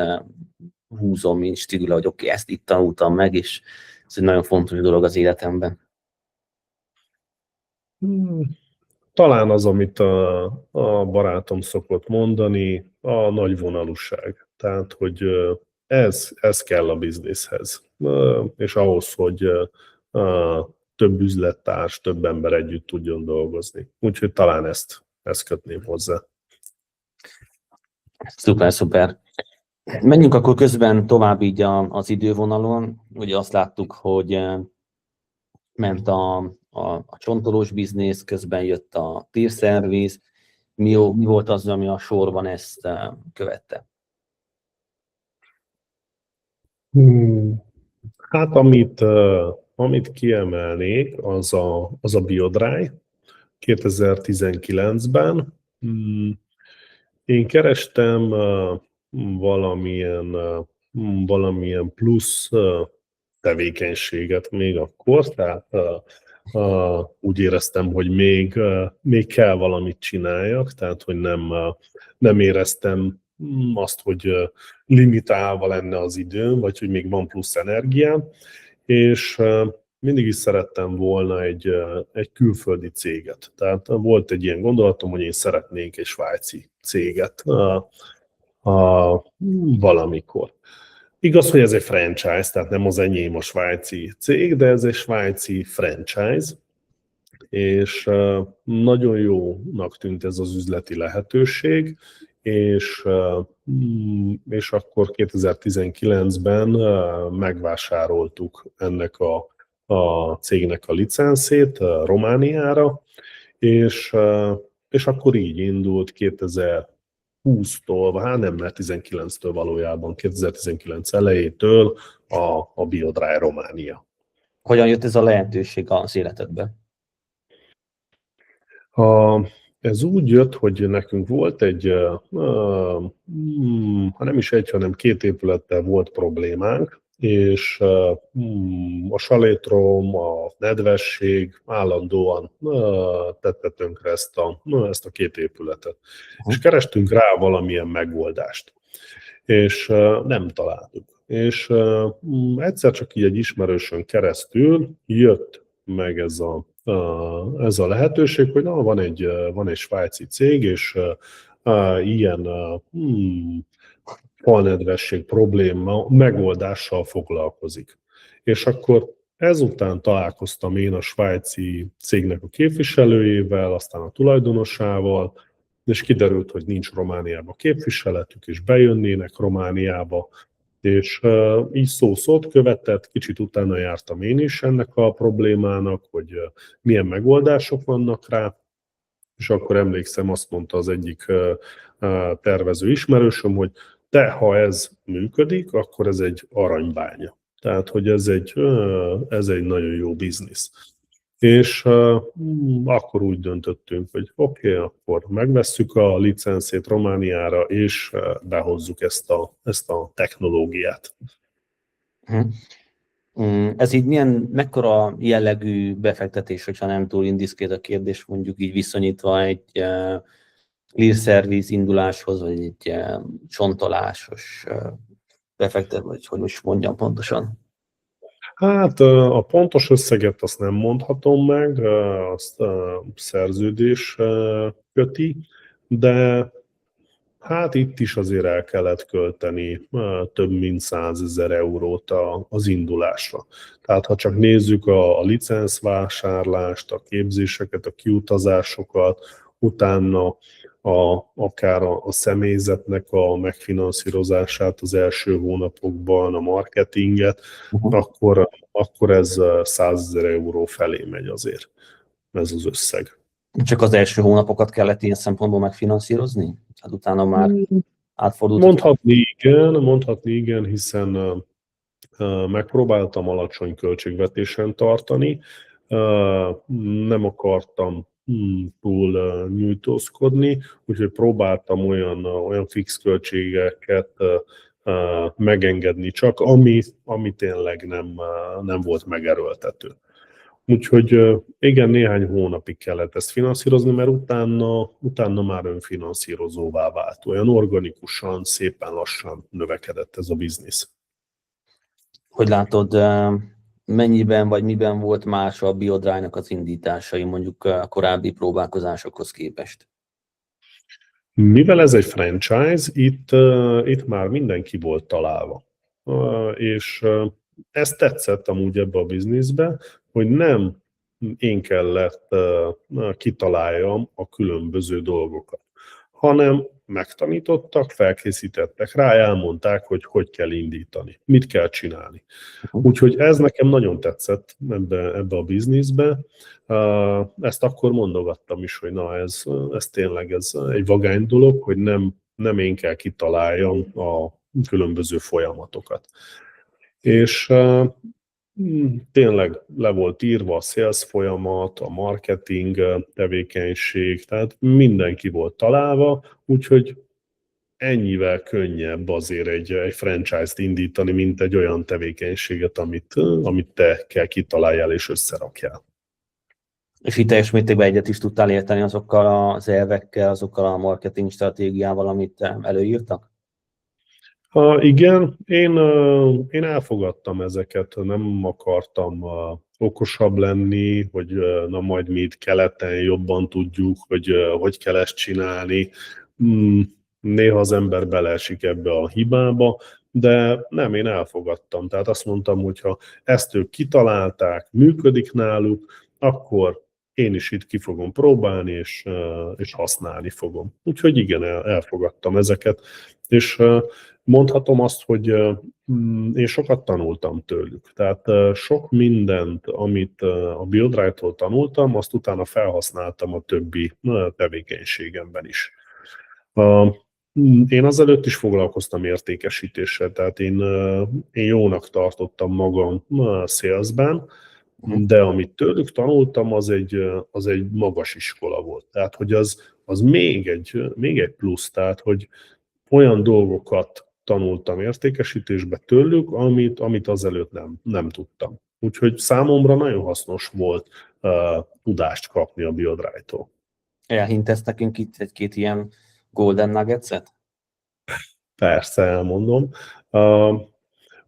húzom, mint stigula, hogy oké, ezt itt tanultam meg, és ez egy nagyon fontos dolog az életemben. Talán az, amit a barátom szokott mondani, a nagy vonalúság. Tehát, hogy ez kell a bizniszhez. És ahhoz, hogy több üzlettárs, több ember együtt tudjon dolgozni. Úgyhogy talán ezt kötném hozzá. Szuper. Menjünk akkor közben tovább így az idővonalon. Ugye azt láttuk, hogy ment a csontolós biznisz, közben jött a Clear Service. Mi volt az, ami a sorban ezt követte? Hát amit kiemelnék, az a BioDry 2019-ben. Én kerestem valamilyen plusz tevékenységet még akkor, tehát úgy éreztem, hogy még kell valamit csináljak, tehát hogy nem éreztem azt, hogy limitálva lenne az időm, vagy hogy még van plusz energiám, és mindig is szerettem volna egy külföldi céget. Tehát volt egy ilyen gondolatom, hogy én szeretnék egy svájci céget valamikor. Igaz, hogy ez egy franchise, tehát nem az enyém a svájci cég, de ez egy svájci franchise, és nagyon jónak tűnt ez az üzleti lehetőség, és akkor 2019-ben megvásároltuk ennek a cégnek a licenszét Romániára, és akkor így indult 2020-tól, hát nem, mert 19-től valójában, 2019 elejétől a BioDry Románia. Hogyan jött ez a lehetőség az életedbe? Ez úgy jött, hogy nekünk volt ha nem is egy, hanem 2 épülettel volt problémánk, és a salétrom, a nedvesség állandóan tette tönkre ezt a 2 épületet. És kerestünk rá valamilyen megoldást, és nem találtuk. És egyszer csak így egy ismerősön keresztül jött meg ez a lehetőség, hogy van egy svájci cég, és ilyen falnedvesség probléma megoldással foglalkozik. És akkor ezután találkoztam én a svájci cégnek a képviselőjével, aztán a tulajdonosával, és kiderült, hogy nincs Romániában képviseletük, és bejönnének Romániába, és így szó-szót követett, kicsit utána jártam én is ennek a problémának, hogy milyen megoldások vannak rá, és akkor emlékszem, azt mondta az egyik tervező ismerősöm, hogy De ha ez működik, akkor ez egy aranybánya. Tehát, hogy ez egy nagyon jó biznisz. És akkor úgy döntöttünk, hogy oké, akkor megvesszük a licenszét Romániára, és behozzuk ezt a technológiát. Ez így mekkora jellegű befektetés, hogyha nem túl indiszkrét a kérdés, mondjuk így viszonyítva egy clear service induláshoz, vagy egy csontolásos befektetés, vagy hogy most mondjam pontosan? Hát a pontos összeget azt nem mondhatom meg, azt a szerződés köti, de hát itt is azért el kellett költeni több mint 100 000 eurót az indulásra. Tehát ha csak nézzük a licencvásárlást, a képzéseket, a kiutazásokat, utána akár a személyzetnek a megfinanszírozását az első hónapokban, a marketinget, akkor ez 100 000 euró felé megy azért, ez az összeg. Csak az első hónapokat kellett ilyen szempontból megfinanszírozni? Hát utána már átfordult? Mondhatni igen, hiszen megpróbáltam alacsony költségvetésen tartani, nem akartam túl nyújtózkodni, úgyhogy próbáltam olyan fix költségeket megengedni csak, ami tényleg nem volt megerőltető. Úgyhogy igen, néhány hónapig kellett ezt finanszírozni, mert utána már önfinanszírozóvá vált. Olyan organikusan, szépen lassan növekedett ez a biznisz. Hogy látod, mennyiben vagy miben volt más a BioDry-nak az indításai mondjuk a korábbi próbálkozásokhoz képest? Mivel ez egy franchise, itt már mindenki volt találva. És ez tetszett amúgy ebbe a bizniszbe, hogy nem én kellett kitaláljam a különböző dolgokat, hanem megtanítottak, felkészítettek rá, elmondták, hogy kell indítani, mit kell csinálni. Úgyhogy ez nekem nagyon tetszett ebbe a bizniszbe. Ezt akkor mondogattam is, hogy na ez tényleg egy vagány dolog, hogy nem én kell kitaláljam a különböző folyamatokat. És tényleg le volt írva a sales folyamat, a marketing tevékenység, tehát mindenki volt találva, úgyhogy ennyivel könnyebb azért egy franchise-t indítani, mint egy olyan tevékenységet, amit te kell kitaláljál és összerakjál. És itt teljes mértékben egyet is tudtál érteni azokkal az elvekkel, azokkal a marketing stratégiával, amit előírtak? Igen, én elfogadtam ezeket, nem akartam okosabb lenni, hogy na majd mi itt keleten jobban tudjuk, hogy kell ezt csinálni. Néha az ember beleesik ebbe a hibába, de nem, én elfogadtam. Tehát azt mondtam, hogy ha ezt ők kitalálták, működik náluk, akkor én is itt ki fogom próbálni, és használni fogom. Úgyhogy igen, elfogadtam ezeket, és mondhatom azt, hogy én sokat tanultam tőlük. Tehát sok mindent, amit a BioDry-tól tanultam, azt utána felhasználtam a többi tevékenységemben is. Én azelőtt is foglalkoztam értékesítéssel, tehát én jónak tartottam magam salesben, de amit tőlük tanultam, az egy magas iskola volt. Tehát, hogy az még egy plusz, tehát, hogy olyan dolgokat tanultam értékesítésbe tőlük, amit azelőtt nem tudtam. Úgyhogy számomra nagyon hasznos volt tudást kapni a BioDry-tól. Elhintesz nekünk itt egy-két ilyen golden nuggets-et? Persze, elmondom.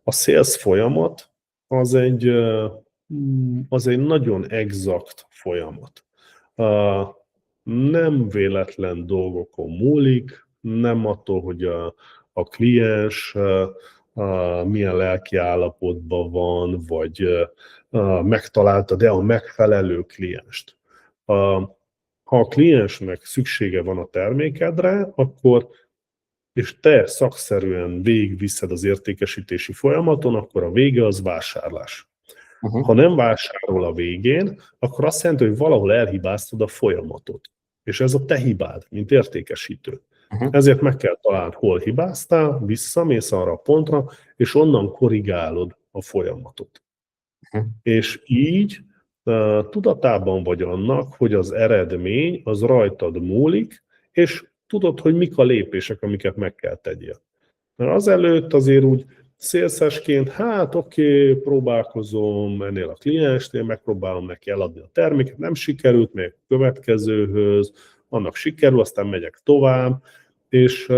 A sales folyamat az egy nagyon exakt folyamat. Nem véletlen dolgokon múlik, nem attól, hogy a kliens milyen lelki állapotban van, vagy megtalálta-e a megfelelő klienst. Ha a kliensnek szüksége van a termékedre, akkor és te szakszerűen végigviszed az értékesítési folyamaton, akkor a vége az vásárlás. Ha nem vásárol a végén, akkor azt jelenti, hogy valahol elhibáztad a folyamatot. És ez a te hibád, mint értékesítő. Ezért meg kell találni, hol hibáztál, visszamész arra a pontra, és onnan korrigálod a folyamatot. És így tudatában vagy annak, hogy az eredmény az rajtad múlik, és tudod, hogy mik a lépések, amiket meg kell tegyél. Mert azelőtt azért úgy szélszesként, hát oké, próbálkozom ennél a kliensnél, megpróbálom neki eladni a terméket, nem sikerült, még a következőhöz, annak sikerül, aztán megyek tovább, és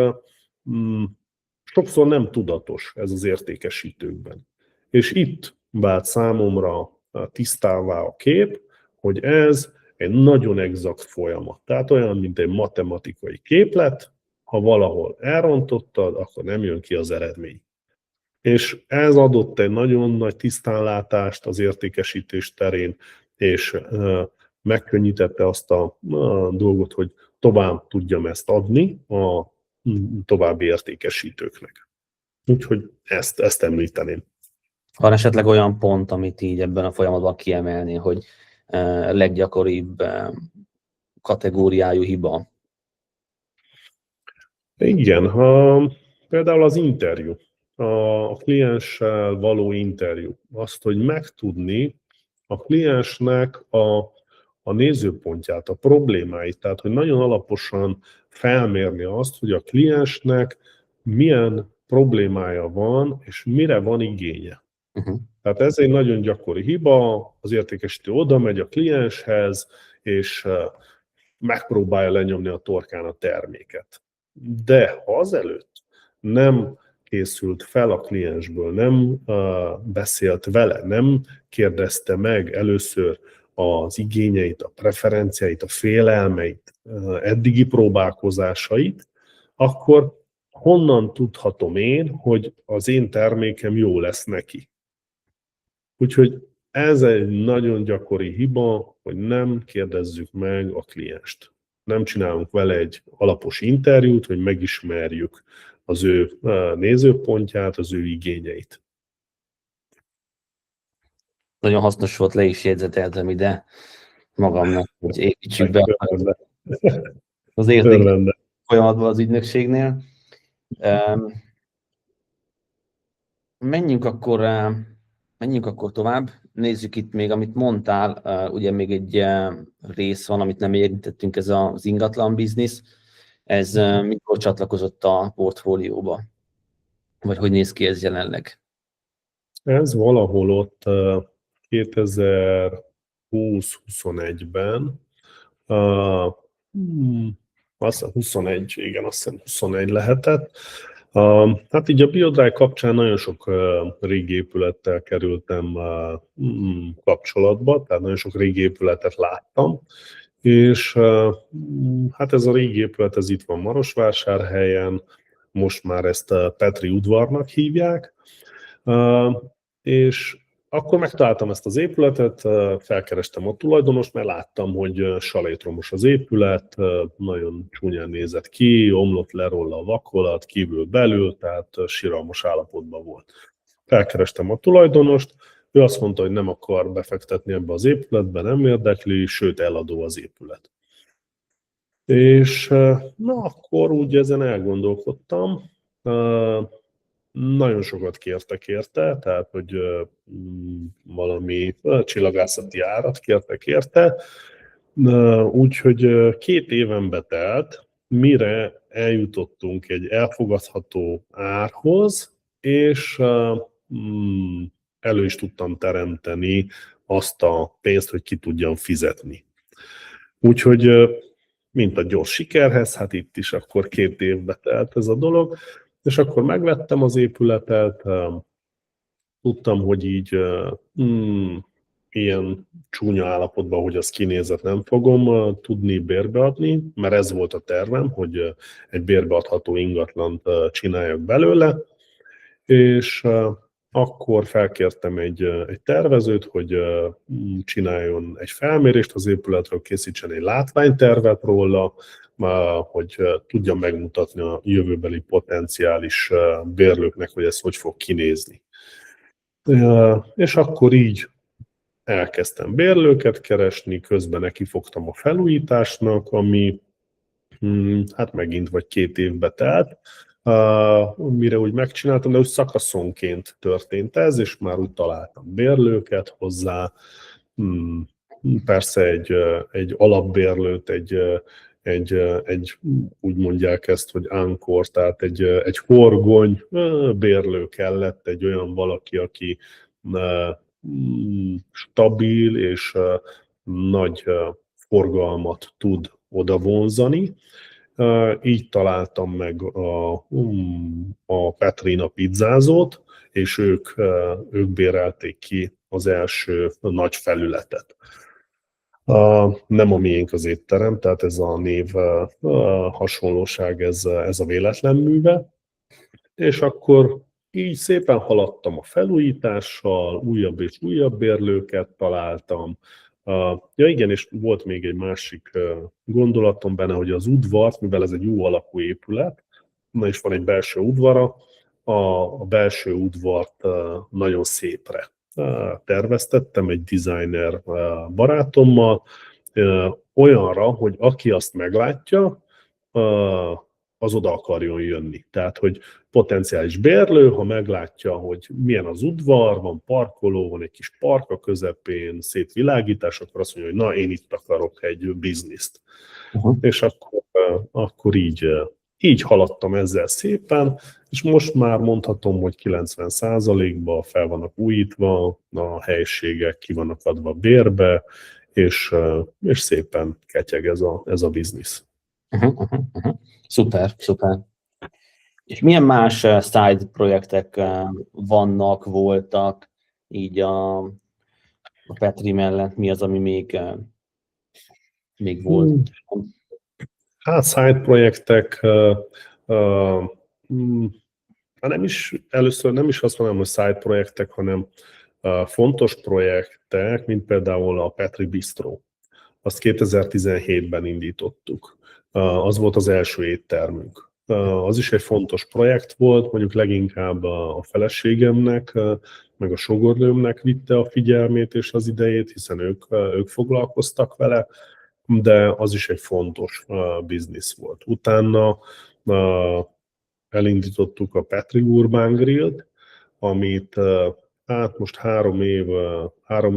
sokszor nem tudatos ez az értékesítőkben. És itt vált számomra tisztává a kép, hogy ez egy nagyon exakt folyamat. Tehát olyan, mint egy matematikai képlet, ha valahol elrontottad, akkor nem jön ki az eredmény. És ez adott egy nagyon nagy tisztánlátást az értékesítés terén, és megkönnyítette azt a dolgot, hogy tovább tudjam ezt adni a további értékesítőknek. Úgyhogy ezt említeném. Van esetleg olyan pont, amit így ebben a folyamatban kiemelni, hogy leggyakoribb kategóriájú hiba? Igen, például az interjú, a klienssel való interjú. Azt, hogy megtudni a kliensnek a nézőpontját, a problémáit, tehát hogy nagyon alaposan felmérni azt, hogy a kliensnek milyen problémája van, és mire van igénye. Tehát ez egy nagyon gyakori hiba, az értékesítő oda megy a klienshez, és megpróbálja lenyomni a torkán a terméket. De ha azelőtt nem készült fel a kliensből, nem beszélt vele, nem kérdezte meg először az igényeit, a preferenciáit, a félelmeit, eddigi próbálkozásait, akkor honnan tudhatom én, hogy az én termékem jó lesz neki? Úgyhogy ez egy nagyon gyakori hiba, hogy nem kérdezzük meg a klienst. Nem csinálunk vele egy alapos interjút, hogy megismerjük az ő nézőpontját, az ő igényeit. Nagyon hasznos volt, le is jegyzeteltem ide magamnak, hogy építsük be az értékes folyamatban az ügynökségnél. Menjünk akkor tovább. Nézzük itt még, amit mondtál, ugye még egy rész van, amit nem érintettünk, ez az ingatlan biznisz. Ez mikor csatlakozott a portfólióba? Vagy hogy néz ki ez jelenleg? Ez valahol ott 2020-21-ben, azt hiszem 21, igen, azt hiszem 21 lehetett. Hát így a BioDry kapcsán nagyon sok régi épülettel kerültem kapcsolatba, tehát nagyon sok régi épületet láttam, és hát ez a régi épület, ez itt van Marosvásárhelyen, most már ezt Petri udvarnak hívják, és akkor megtaláltam ezt az épületet, felkerestem a tulajdonost, mert láttam, hogy salétromos az épület, nagyon csúnyán nézett ki, omlott le róla a vakolat, kívül-belül, tehát siralmas állapotban volt. Felkerestem a tulajdonost, ő azt mondta, hogy nem akar befektetni ebbe az épületbe, nem érdekli, sőt eladó az épület. És na akkor úgy ezen elgondolkodtam, nagyon sokat kértek érte, tehát hogy valami csillagászati árat kértek érte, úgyhogy 2 éven betelt, mire eljutottunk egy elfogadható árhoz, és elő is tudtam teremteni azt a pénzt, hogy ki tudjam fizetni. Úgyhogy mint a gyors sikerhez, hát itt is akkor 2 évbe telt ez a dolog, és akkor megvettem az épületet, tudtam, hogy így ilyen csúnya állapotban, hogy az kinézett, nem fogom tudni bérbeadni, mert ez volt a tervem, hogy egy bérbeadható ingatlant csináljak belőle, és akkor felkértem egy tervezőt, hogy csináljon egy felmérést az épületről, készítsen egy látványtervet róla, hogy tudjam megmutatni a jövőbeli potenciális bérlőknek, hogy ez hogy fog kinézni. És akkor így elkezdtem bérlőket keresni, közben nekifogtam a felújításnak, ami hát megint vagy 2 évbe telt, mire úgy megcsináltam, de úgy szakaszonként történt ez, és már úgy találtam bérlőket hozzá, persze egy alapbérlőt, egy úgy mondják ezt, hogy ánkor, tehát egy horgony bérlő kellett, egy olyan valaki, aki stabil és nagy forgalmat tud oda vonzani. Így találtam meg a Petrina pizzázót, és ők bérelték ki az első nagy felületet. Nem a miénk az étterem, tehát ez a név hasonlóság, ez a véletlen műve. És akkor így szépen haladtam a felújítással, újabb és újabb bérlőket találtam. Ja igen, és volt még egy másik gondolatom benne, hogy az udvart, mivel ez egy jó alakú épület, na és van egy belső udvara, a belső udvart nagyon szépre terveztettem egy designer barátommal, olyanra, hogy aki azt meglátja, az oda akarjon jönni. Tehát, hogy potenciális bérlő, ha meglátja, hogy milyen az udvar, van parkoló, van egy kis park a közepén, szép világítás, akkor azt mondja, hogy na, én itt akarok egy bizniszt. És akkor így haladtam ezzel szépen, és most már mondhatom, hogy 90%-ban fel vannak újítva, a helységek ki vannak adva bérbe, és szépen ketyeg ez a biznisz. Szuper, szuper. És milyen más side projektek voltak így a Petri mellett? Mi az, ami még volt? Hát side projektek, először nem is azt mondom, hogy side projektek, hanem fontos projektek, mint például a Petri Bistro. Azt 2017-ben indítottuk. Az volt az első éttermünk. Az is egy fontos projekt volt, mondjuk leginkább a feleségemnek, meg a sógornőmnek vitte a figyelmét és az idejét, hiszen ők foglalkoztak vele, de az is egy fontos biznisz volt. Utána elindítottuk a Petri Urban Grillt, amit hát most 3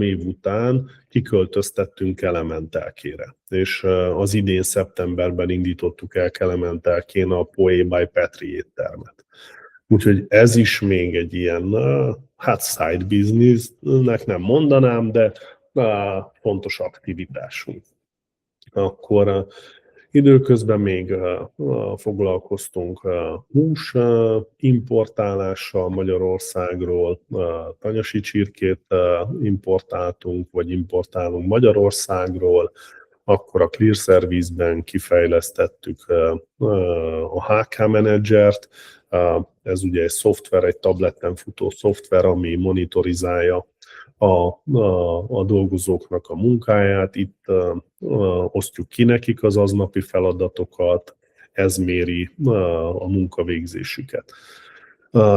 év után kiköltöztettünk Kelementelkére. És az idén szeptemberben indítottuk el Kelementelkén a Poé by Petri éttermet. Úgyhogy ez is még egy ilyen, hát side businessnek nem mondanám, de fontos aktivitásunk. Akkor időközben még foglalkoztunk hús importálással Magyarországról, tanyasi csirkét importáltunk, vagy importálunk Magyarországról, akkor a Clear Service-ben kifejlesztettük a HK Managert, ez ugye egy szoftver, egy tableten futó szoftver, ami monitorizálja a dolgozóknak a munkáját, itt osztjuk ki nekik az aznapi feladatokat, ez méri a munkavégzésüket.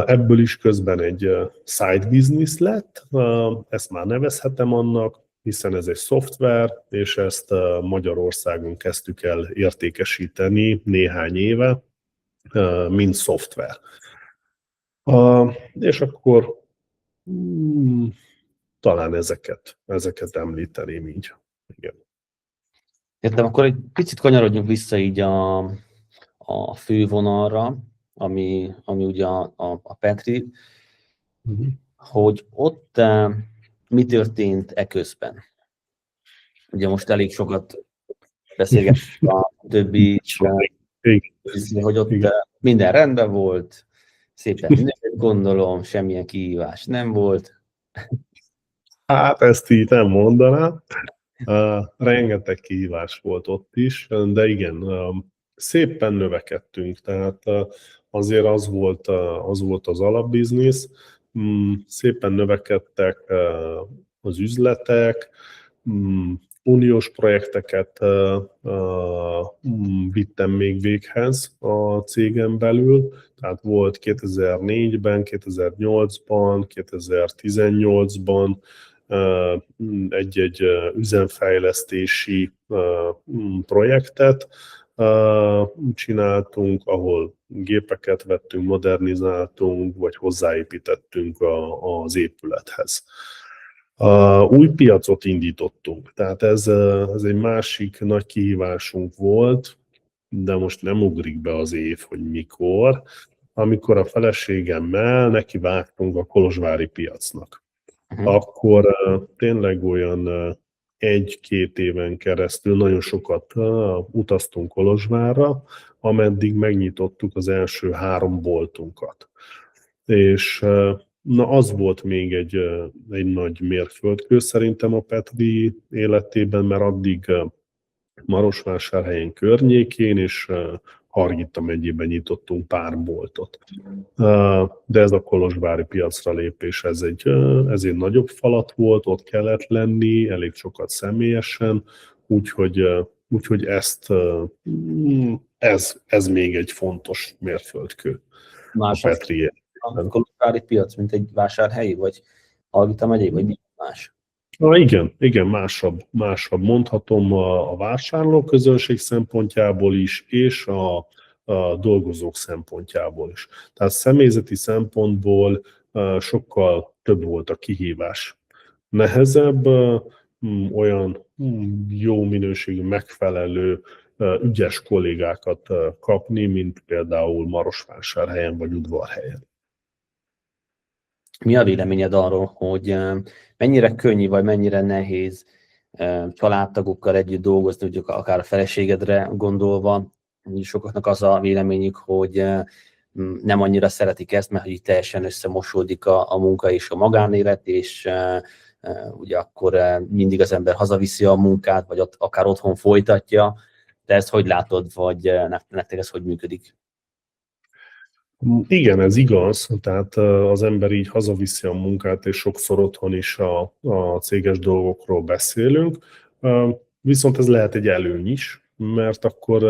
Ebből is közben egy side business lett, ezt már nevezhetem annak, hiszen ez egy szoftver, és ezt Magyarországon kezdtük el értékesíteni néhány éve, mint szoftver. És akkor talán ezeket említeném így. Igen. Értem, akkor egy picit kanyarodjunk vissza így a fővonalra, ami ugye a Petri, hogy ott mi történt eközben? Ugye most elég sokat beszélgettünk a többi, hogy ott minden rendben volt, szépen nőtt, gondolom, semmilyen kihívás nem volt. Hát ezt így nem mondanám. Rengeteg kihívás volt ott is, de igen, szépen növekedtünk, tehát azért az volt az alapbiznisz, szépen növekedtek az üzletek, uniós projekteket vittem még véghez a cégen belül, tehát volt 2004-ben, 2008-ban, 2018-ban egy üzemfejlesztési projektet, csináltunk, ahol gépeket vettünk, modernizáltunk, vagy hozzáépítettünk az épülethez. Új piacot indítottunk, tehát ez egy másik nagy kihívásunk volt, de most nem ugrik be az év, hogy mikor, amikor a feleségemmel nekivágtunk a kolozsvári piacnak. Akkor tényleg olyan 1-2 éven keresztül nagyon sokat utaztunk Kolozsvárra, ameddig megnyitottuk az első 3 boltunkat. És na, az volt még egy nagy mérföldkő szerintem a Petri életében, mert addig Marosvásárhelyen környékén és Hargita megyében nyitottunk pár boltot. De ez a kolozsvári piacra lépés, ez egy nagyobb falat volt, ott kellett lenni, elég sokat személyesen, úgyhogy ez még egy fontos mérföldkő a Petri. A kolozsvári piac, mint egy vásárhelyi, vagy Hargita megyei, vagy mi más? Igen, másabb mondhatom a vásárlóközönség szempontjából is, és a dolgozók szempontjából is. Tehát személyzeti szempontból sokkal több volt a kihívás. Nehezebb olyan jó minőségű, megfelelő, ügyes kollégákat kapni, mint például Marosvásárhelyen vagy Udvarhelyen. Mi a véleményed arról, hogy mennyire könnyű vagy mennyire nehéz családtagokkal együtt dolgozni, mondjuk akár a feleségedre gondolva? Sokaknak az a véleményük, hogy nem annyira szeretik ezt, mert hogy így teljesen összemosódik a munka és a magánélet, és ugye akkor mindig az ember hazaviszi a munkát, vagy akár otthon folytatja. De ezt hogy látod, vagy nektek ez hogy működik? Igen, ez igaz, tehát az ember így hazaviszi a munkát, és sokszor otthon is a céges dolgokról beszélünk, viszont ez lehet egy előny is, mert akkor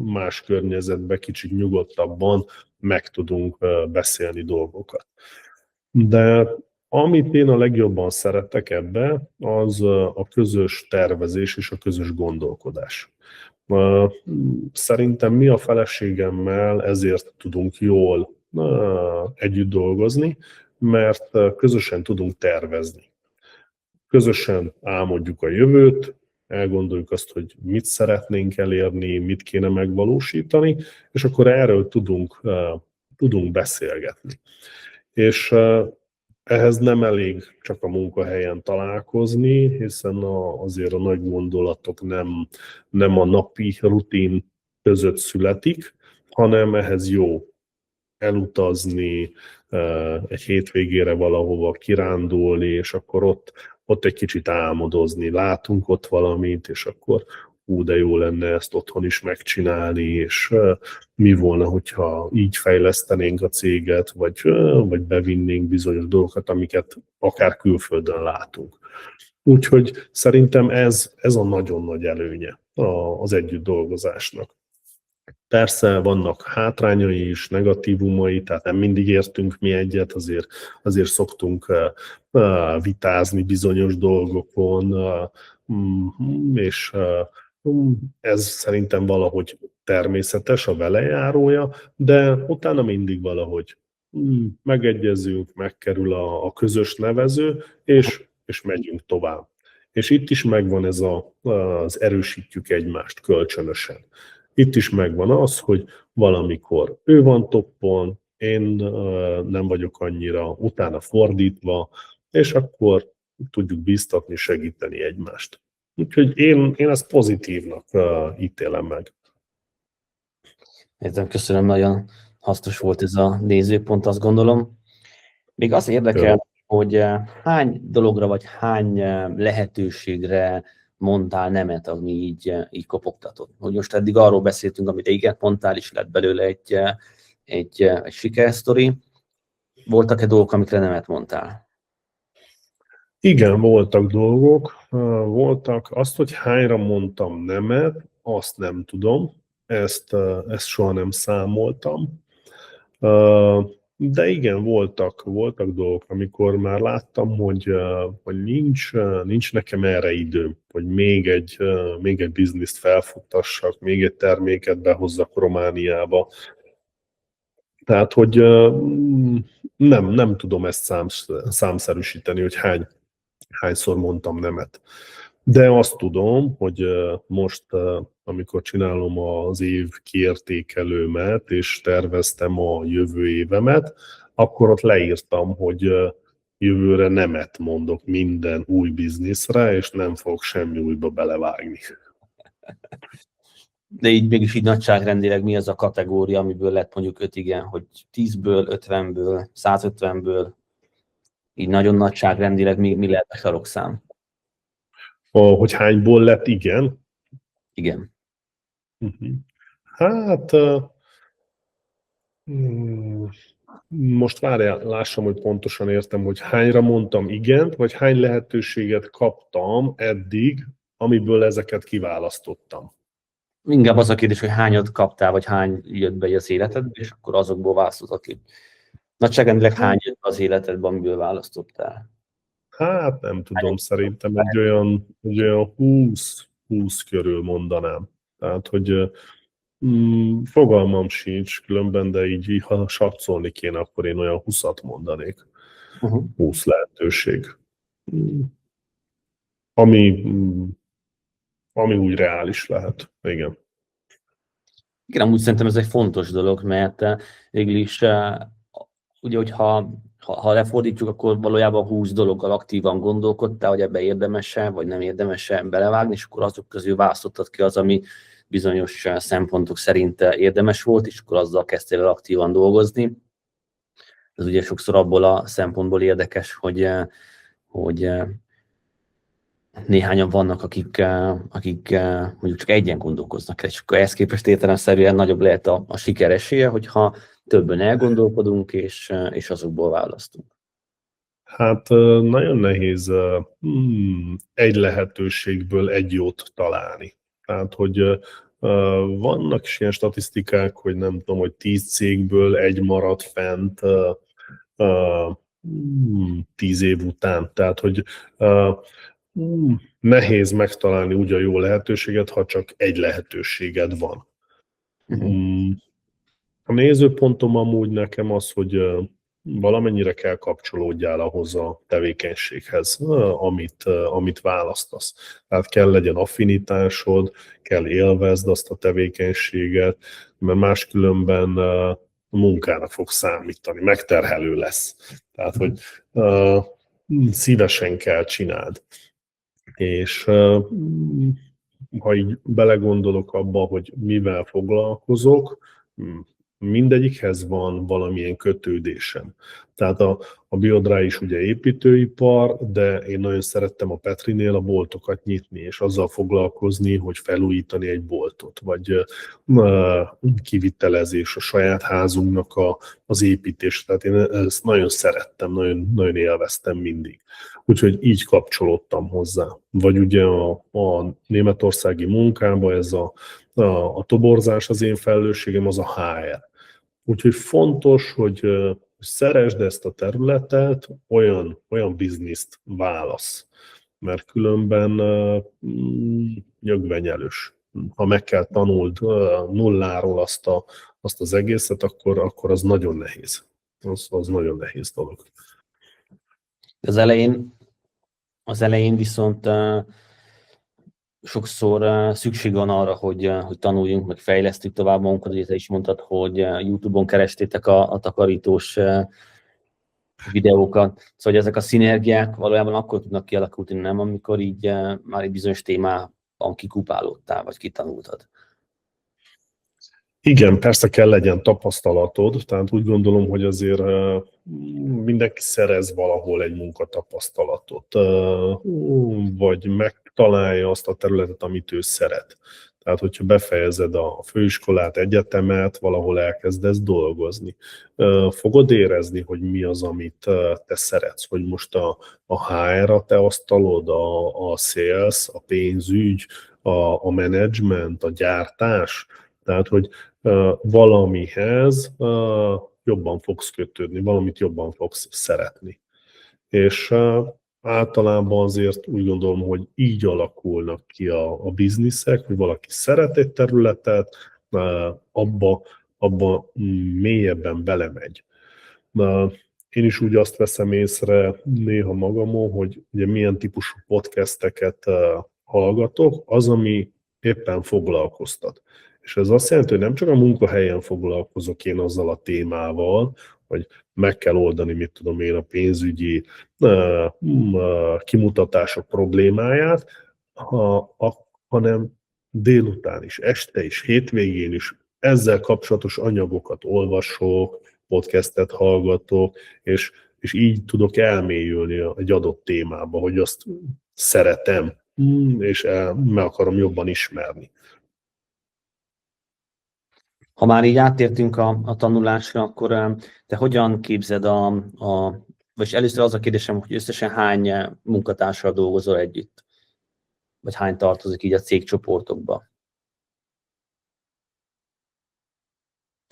más környezetben kicsit nyugodtabban meg tudunk beszélni dolgokat. De amit én a legjobban szeretek ebbe, az a közös tervezés és a közös gondolkodás. Szerintem mi a feleségemmel ezért tudunk jól együtt dolgozni, mert közösen tudunk tervezni. Közösen álmodjuk a jövőt, elgondoljuk azt, hogy mit szeretnénk elérni, mit kéne megvalósítani, és akkor erről tudunk beszélgetni. És ehhez nem elég csak a munkahelyen találkozni, hiszen azért a nagy gondolatok nem a napi rutin között születik, hanem ehhez jó elutazni, egy hétvégére valahova kirándulni, és akkor ott egy kicsit álmodozni. Látunk ott valamit, és akkor de jó lenne ezt otthon is megcsinálni, és mi volna, hogyha így fejlesztenénk a céget, vagy bevinnénk bizonyos dolgokat, amiket akár külföldön látunk. Úgyhogy szerintem ez a nagyon nagy előnye az együtt dolgozásnak. Persze vannak hátrányai is, negatívumai, tehát nem mindig értünk mi egyet, azért szoktunk vitázni bizonyos dolgokon, és ez szerintem valahogy természetes, a velejárója, de utána mindig valahogy megegyezünk, megkerül a közös nevező, és megyünk tovább. És itt is megvan ez az erősítjük egymást kölcsönösen. Itt is megvan az, hogy valamikor ő van toppon, én nem vagyok annyira, utána fordítva, és akkor tudjuk bíztatni, segíteni egymást. Úgyhogy én ezt pozitívnak ítélem meg. Értem, köszönöm, nagyon hasznos volt ez a nézőpont, azt gondolom. Még az érdekel, hogy hány dologra vagy hány lehetőségre mondtál nemet, ami így kopogtatott. Hogy most eddig arról beszéltünk, amit igen mondtál, és lett belőle egy sikersztori. Voltak-e dolgok, amikre nemet mondtál? Igen, voltak dolgok. Voltak. Azt, hogy hányra mondtam nemet, azt nem tudom. Ezt soha nem számoltam. De igen, voltak dolgok, amikor már láttam, hogy nincs nekem erre időm, hogy még egy bizniszt felfuttassak, még egy terméket behozzak Romániába. Tehát, hogy nem tudom ezt számszerűsíteni, hogy hányszor mondtam nemet. De azt tudom, hogy most, amikor csinálom az év kiértékelőmet, és terveztem a jövő évemet, akkor ott leírtam, hogy jövőre nemet mondok minden új bizniszre, és nem fogok semmi újba belevágni. De így mégis így nagyságrendileg mi az a kategória, amiből lett mondjuk 5 igen, hogy 10-ből, 50-ből, 150-ből, így nagyon nagyságrendileg mi lehet a sarokszám? Hogy hányból lett igen? Igen. Hát, most várjál, lássam, hogy pontosan értem, hogy hányra mondtam igent, vagy hány lehetőséget kaptam eddig, amiből ezeket kiválasztottam. Inkább az a kérdés, hogy hányat kaptál, vagy hány jött be az életedbe, és akkor azokból választod ki. Nagyságrendileg hány jött be az életedbe, amiből választottál? Hát nem tudom, szerintem egy olyan 20 körül mondanám. Tehát, hogy fogalmam sincs különben, de így ha satszolni kéne, akkor én olyan 20-at mondanék. 20 lehetőség. Ami úgy reális lehet. Igen. Igen, amúgy szerintem ez egy fontos dolog, mert végül is, ugye, hogyha lefordítjuk, akkor valójában 20 dologgal aktívan gondolkodtál, hogy ebbe érdemes-e, vagy nem érdemes-e belevágni, és akkor azok közül választottad ki az, ami bizonyos szempontok szerint érdemes volt, és akkor azzal kezdtél el aktívan dolgozni. Ez ugye sokszor abból a szempontból érdekes, hogy néhányan vannak, akik mondjuk csak egyen gondolkoznak el, és akkor ehhez képest értelemszerűen nagyobb lehet a siker esélye, hogyha többen elgondolkodunk, és azokból választunk. Hát nagyon nehéz egy lehetőségből egy jót találni. Tehát, hogy vannak is ilyen statisztikák, hogy nem tudom, hogy 10 cégből egy marad fent 10 év után. Tehát, hogy nehéz megtalálni úgy a jó lehetőséget, ha csak egy lehetőséged van. A nézőpontom amúgy nekem az, hogy valamennyire kell kapcsolódjál ahhoz a tevékenységhez, amit választasz. Tehát kell legyen affinitásod, kell élvezd azt a tevékenységet, mert máskülönben munkára fog számítani, megterhelő lesz. Tehát, hogy szívesen kell csináld. És ha így belegondolok abba, hogy mivel foglalkozok, mindegyikhez van valamilyen kötődésem. Tehát a Biodry is ugye építőipar, de én nagyon szerettem a Petrinél a boltokat nyitni, és azzal foglalkozni, hogy felújítani egy boltot, vagy kivitelezés a saját házunknak az építés. Tehát én ezt nagyon szerettem, nagyon, nagyon élveztem mindig. Úgyhogy így kapcsolódtam hozzá. Vagy ugye a németországi munkában ez a toborzás az én felelősségem, az a HR. Úgyhogy fontos, hogy szeresd ezt a területet, olyan bizniszt válasz, mert különben nyögvenyelős. Ha meg kell tanuld nulláról azt az egészet, akkor az nagyon nehéz. Az nagyon nehéz dolog. Az elején viszont sokszor szükség van arra, hogy tanuljunk, meg fejlesztjük tovább magunkat. Ugye te is mondtad, hogy YouTube-on kerestétek a takarítós videókat. Szóval ezek a szinergiák valójában akkor tudnak kialakulni, nem, amikor így már egy bizonyos témában kikupálódtál, vagy kitanultad. Igen, persze kell legyen tapasztalatod, tehát úgy gondolom, hogy azért mindenki szerez valahol egy munkatapasztalatot, vagy megtalálja azt a területet, amit ő szeret. Tehát, hogyha befejezed a főiskolát, egyetemet, valahol elkezdesz dolgozni. Fogod érezni, hogy mi az, amit te szeretsz, hogy most a HR a te asztalod, a sales, a pénzügy, a menedzsment, a gyártás. Tehát, hogy valamihez jobban fogsz kötődni, valamit jobban fogsz szeretni. És általában azért úgy gondolom, hogy így alakulnak ki a bizniszek, hogy valaki szeret egy területet, abba mélyebben belemegy. Én is úgy azt veszem észre néha magamon, hogy ugye milyen típusú podcasteket hallgatok, az, ami éppen foglalkoztat. És ez azt jelenti, hogy nem csak a munkahelyen foglalkozok én azzal a témával, hogy meg kell oldani, mit tudom én, a pénzügyi kimutatások problémáját, hanem délután is, este is, hétvégén is ezzel kapcsolatos anyagokat olvasok, podcastet hallgatok, és így tudok elmélyülni egy adott témába, hogy azt szeretem, és meg akarom jobban ismerni. Ha már így áttértünk a tanulásra, akkor te hogyan képzed vagy először az a kérdésem, hogy összesen hány munkatársal dolgozol együtt? Vagy hány tartozik így a cégcsoportokba?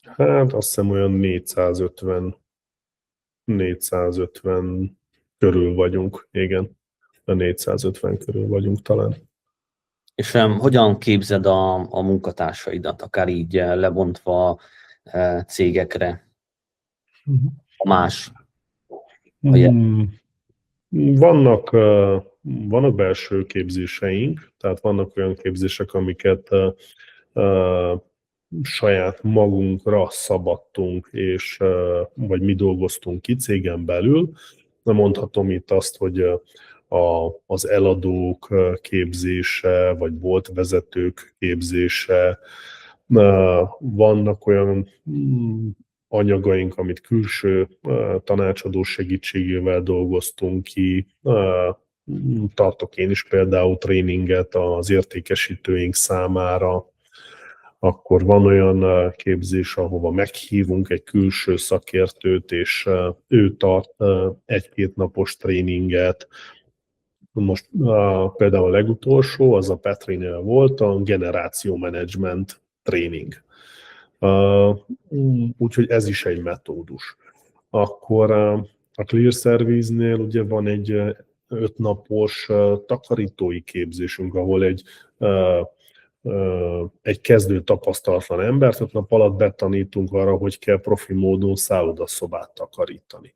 Hát azt hiszem olyan 450 körül vagyunk, igen. A 450 körül vagyunk talán. És hogyan képzed a munkatársaidat, akár így lebontva cégekre? A más? Vannak belső képzéseink, tehát vannak olyan képzések, amiket saját magunkra szabadtunk, vagy mi dolgoztunk ki cégen belül. Nem mondhatom itt azt, hogy az eladók képzése, vagy boltvezetők képzése. Vannak olyan anyagaink, amit külső tanácsadó segítségével dolgoztunk ki. Tartok én is például tréninget az értékesítőink számára. Akkor van olyan képzés, ahova meghívunk egy külső szakértőt, és ő tart egy-két napos tréninget. Most például a legutolsó, az a Petrinél volt, a generáció management tréning. Úgyhogy ez is egy metódus. Akkor a Clear Service-nél ugye van egy 5 napos takarítói képzésünk, ahol egy kezdő tapasztalatlan embert 5 nap alatt betanítunk arra, hogy kell profi módon szállodaszobát takarítani.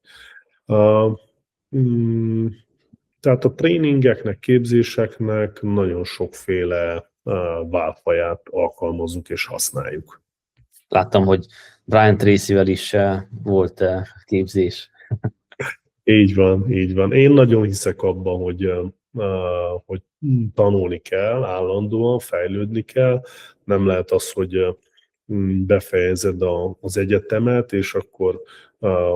Tehát a tréningeknek, képzéseknek nagyon sokféle válfaját alkalmazunk és használjuk. Láttam, hogy Brian Tracy-vel is volt képzés. Így van, így van. Én nagyon hiszek abban, hogy tanulni kell, állandóan fejlődni kell. Nem lehet az, hogy befejezed az egyetemet, és akkor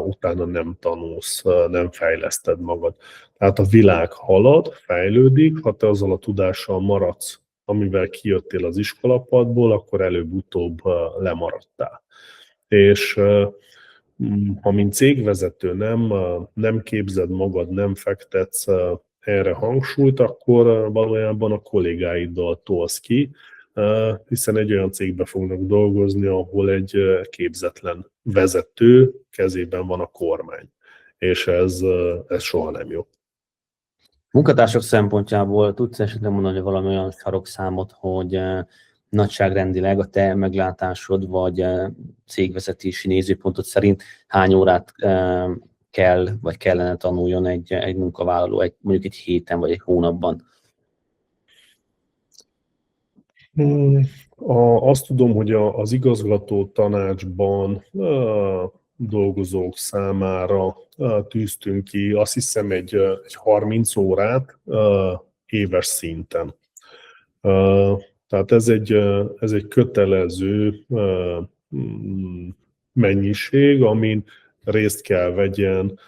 utána nem tanulsz, nem fejleszted magad. Tehát a világ halad, fejlődik, ha te azzal a tudással maradsz, amivel kijöttél az iskolapadból, akkor előbb-utóbb lemaradtál. És ha mint cégvezető nem képzed magad, nem fektetsz erre hangsúlyt, akkor valójában a kollégáiddal tolsz ki, hiszen egy olyan cégbe fognak dolgozni, ahol egy képzetlen vezető kezében van a kormány. És ez soha nem jó. Munkatársak szempontjából tudsz esetleg mondani valami olyan sarokszámot, hogy nagyságrendileg a te meglátásod, vagy cégvezetési nézőpontod szerint hány órát kell, vagy kellene tanuljon egy munkavállaló, mondjuk egy héten, vagy egy hónapban? Azt tudom, hogy az igazgató tanácsban dolgozók számára tűztünk ki, azt hiszem egy 30 órát éves szinten. Tehát ez egy kötelező mennyiség, amin részt kell vegyen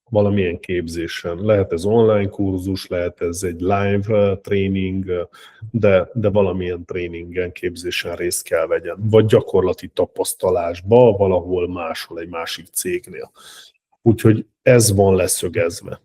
valamilyen képzésen. Lehet ez online kurzus, lehet ez egy live tréning, de valamilyen tréningen, képzésen részt kell vegyen. Vagy gyakorlati tapasztalásba, valahol máshol, egy másik cégnél. Úgyhogy ez van leszögezve.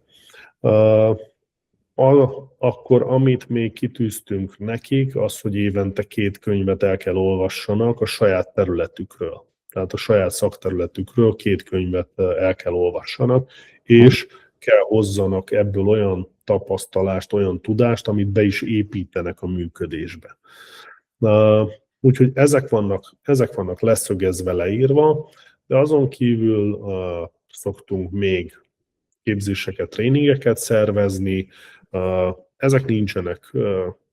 Akkor amit még kitűztünk nekik, az, hogy évente 2 könyvet el kell olvassanak a saját területükről. Tehát a saját szakterületükről 2 könyvet el kell olvassanak, és kell hozzanak ebből olyan tapasztalást, olyan tudást, amit be is építenek a működésbe. Úgyhogy ezek vannak leszögezve, leírva, de azon kívül szoktunk még képzéseket, tréningeket szervezni. Ezek nincsenek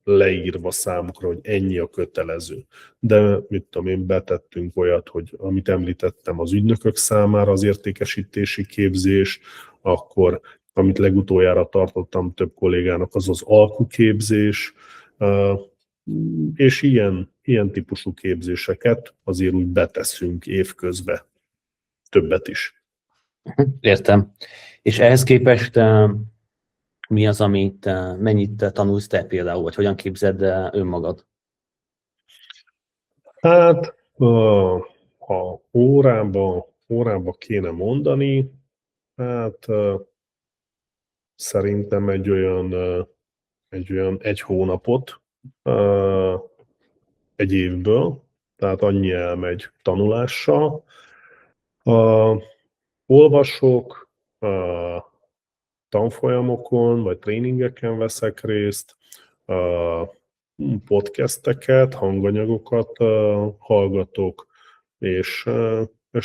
leírva számukra, hogy ennyi a kötelező. De mit tudom én, betettünk olyat, hogy amit említettem az ügynökök számára az értékesítési képzés, akkor amit legutoljára tartottam több kollégának, az az alkuképzés, és ilyen típusú képzéseket azért úgy beteszünk évközben, többet is. Értem. És ehhez képest mi az, mennyit tanulsz te például, vagy hogyan képzeld önmagad? Hát, ha órába kéne mondani, hát szerintem egy olyan 1 hónapot egy évből, tehát annyi elmegy tanulással. Olvasok, tanfolyamokon vagy tréningeken veszek részt, podcasteket, hanganyagokat hallgatok, és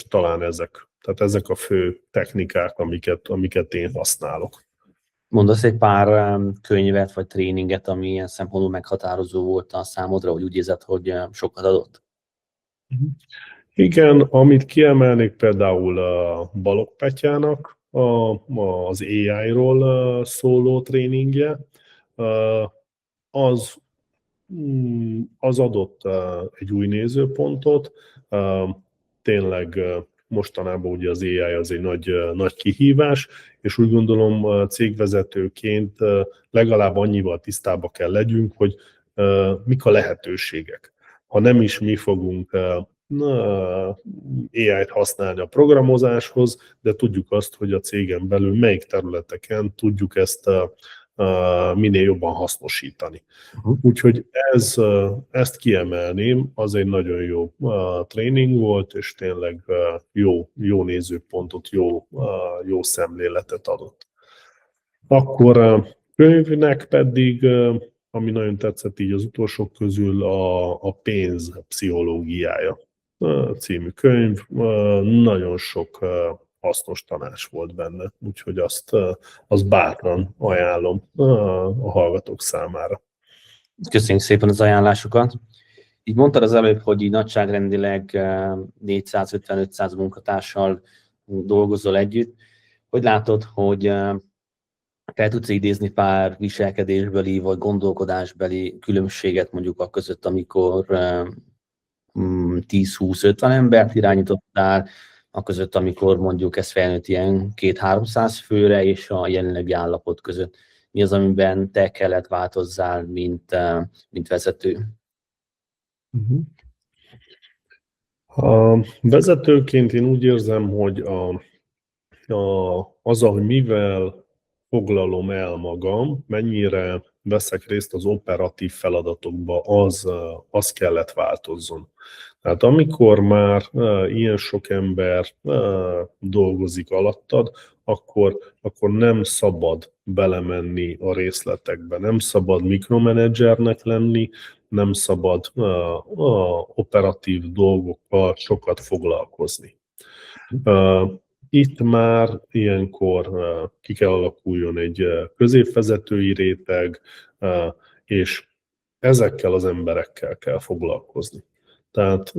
talán ezek. Tehát ezek a fő technikák, amiket én használok. Mondasz egy pár könyvet vagy tréninget, ami ilyen szempontból meghatározó volt a számodra, hogy úgy érzed, hogy sokat adott? Igen, amit kiemelnék például Balogh Petyának az AI-ról szóló tréningje, az adott egy új nézőpontot. Tényleg mostanában ugye az AI az egy nagy kihívás, és úgy gondolom cégvezetőként legalább annyival tisztába kell legyünk, hogy mik a lehetőségek. Ha nem is mi fogunk AI-t használni a programozáshoz, de tudjuk azt, hogy a cégen belül melyik területeken tudjuk ezt minél jobban hasznosítani. Úgyhogy ezt kiemelném, az egy nagyon jó tréning volt, és tényleg jó nézőpontot, jó szemléletet adott. Akkor könyvnek pedig, ami nagyon tetszett így az utolsók közül, a pénz pszichológiája című könyv. Nagyon sok hasznos tanács volt benne, úgyhogy azt bátran ajánlom a hallgatók számára. Köszönjük szépen az ajánlásokat. Így mondtad az előbb, hogy így nagyságrendileg 450-500 munkatársal dolgozol együtt. Hogy látod, hogy fel tudsz idézni pár viselkedésbeli vagy gondolkodásbeli különbséget mondjuk a között, amikor 10-20-50 embert irányítottál, a között, amikor mondjuk ez felnőtt ilyen 200-300 főre, és a jelenlegi állapot között. Mi az, amiben te kellett változzál, mint vezető? A vezetőként én úgy érzem, hogy az, hogy mivel foglalom el magam, mennyire veszek részt az operatív feladatokba, az kellett változzon. Tehát amikor már ilyen sok ember dolgozik alattad, akkor nem szabad belemenni a részletekbe, nem szabad mikromanagernek lenni, nem szabad operatív dolgokkal sokat foglalkozni. Itt már ilyenkor ki kell alakuljon egy középvezetői réteg, és ezekkel az emberekkel kell foglalkozni. Tehát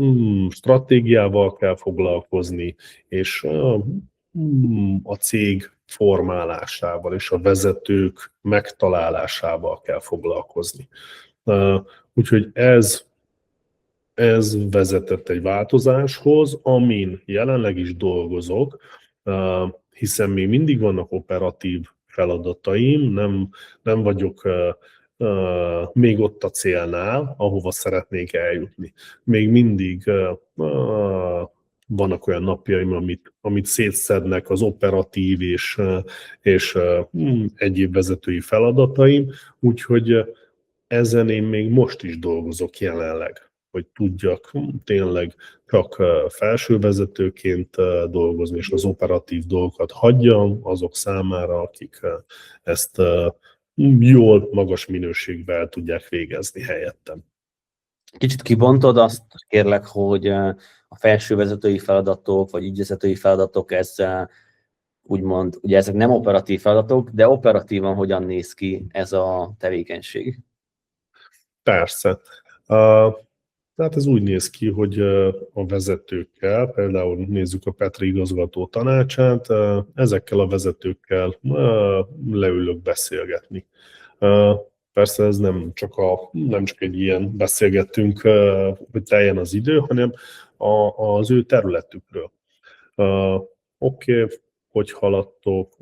stratégiával kell foglalkozni, és a cég formálásával és a vezetők megtalálásával kell foglalkozni. Úgyhogy ez vezetett egy változáshoz, amin jelenleg is dolgozok, hiszen még mindig vannak operatív feladataim, nem vagyok még ott a célnál, ahova szeretnék eljutni. Még mindig vannak olyan napjaim, amit szétszednek az operatív és egyéb vezetői feladataim, úgyhogy ezen én még most is dolgozok jelenleg, hogy tudjak tényleg csak felsővezetőként dolgozni, és az operatív dolgokat hagyjam azok számára, akik ezt jól, magas minőségben el tudják végezni helyettem. Kicsit kibontod azt, kérlek, hogy a felsővezetői feladatok, vagy ügyvezetői feladatok, ez úgymond, ugye ezek nem operatív feladatok, de operatívan hogyan néz ki ez a tevékenység? Persze. Tehát ez úgy néz ki, hogy a vezetőkkel, például nézzük a Petri igazgató tanácsát, ezekkel a vezetőkkel leülök beszélgetni. Persze ez nem csak egy ilyen beszélgetünk, hogy teljen az idő, hanem az ő területükről. Oké, hogy haladtok,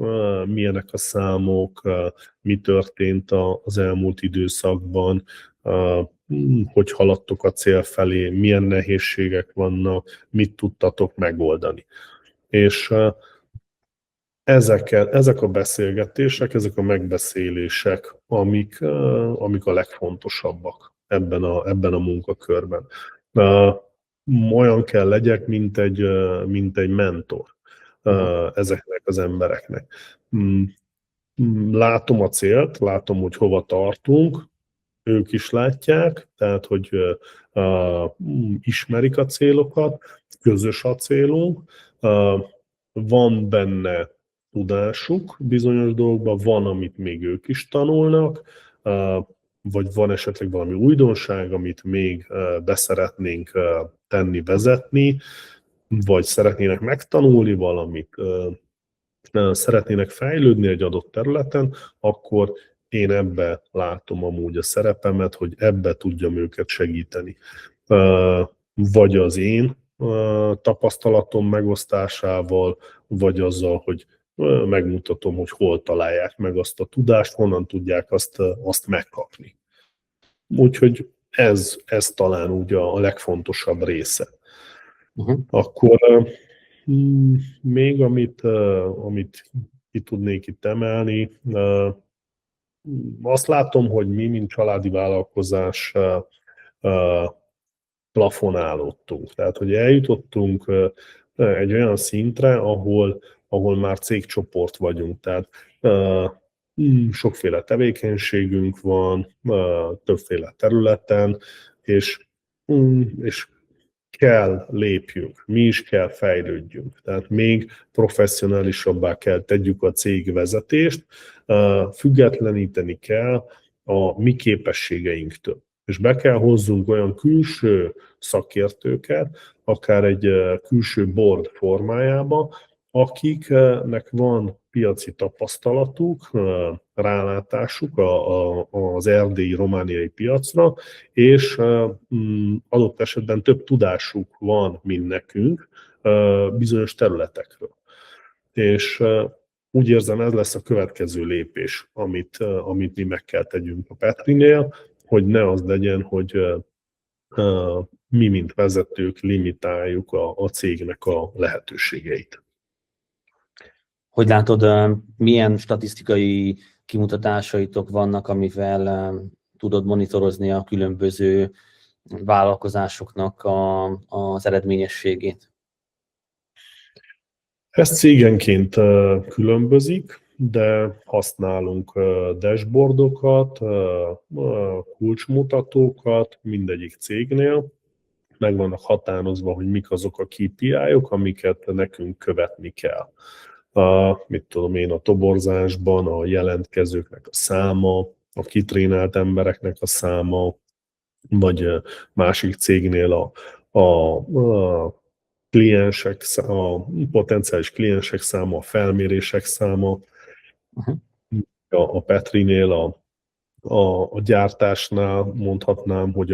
milyenek a számok, mi történt az elmúlt időszakban, hogy haladtok a cél felé, milyen nehézségek vannak, mit tudtatok megoldani. És ezek a beszélgetések, ezek a megbeszélések, amik a legfontosabbak ebben a munkakörben. Olyan kell legyek, mint egy mentor ezeknek az embereknek. Látom a célt, látom, hogy hova tartunk, ők is látják, tehát, hogy ismerik a célokat, közös a célunk, van benne tudásuk bizonyos dolgokban, van, amit még ők is tanulnak, vagy van esetleg valami újdonság, amit még beszeretnénk tenni, vezetni, vagy szeretnének megtanulni valamit, szeretnének fejlődni egy adott területen, akkor én ebbe látom amúgy a szerepemet, hogy ebbe tudjam őket segíteni. Vagy az én tapasztalatom megosztásával, vagy azzal, hogy megmutatom, hogy hol találják meg azt a tudást, honnan tudják azt megkapni. Úgyhogy ez talán úgy a legfontosabb része. Akkor még amit ki tudnék itt emelni, azt látom, hogy mi, mint családi vállalkozás plafonálódtunk. Tehát, hogy eljutottunk egy olyan szintre, ahol már cégcsoport vagyunk. Tehát sokféle tevékenységünk van, többféle területen, és kell lépjünk, mi is kell fejlődjünk. Tehát még professzionálisabbá kell tegyük a cégvezetést, függetleníteni kell a mi képességeinktől. És be kell hozzunk olyan külső szakértőket, akár egy külső board formájába, akiknek van piaci tapasztalatuk, rálátásuk az erdélyi, romániai piacra, és adott esetben több tudásuk van, mint nekünk bizonyos területekről. És úgy érzem, ez lesz a következő lépés, amit mi meg kell tegyünk a Petrinél, hogy ne az legyen, hogy mi, mint vezetők limitáljuk a cégnek a lehetőségeit. Hogy látod, milyen statisztikai kimutatásaitok vannak, amivel tudod monitorozni a különböző vállalkozásoknak az eredményességét? Ez cégenként különbözik, de használunk dashboardokat, kulcsmutatókat mindegyik cégnél. Meg vannak határozva, hogy mik azok a KPI-ok, amiket nekünk követni kell. Mit tudom én, a toborzásban a jelentkezőknek a száma, a kitrénált embereknek a száma, vagy másik cégnél a kliensek, a potenciális kliensek száma, a felmérések száma. A Petrinél a gyártásnál mondhatnám, hogy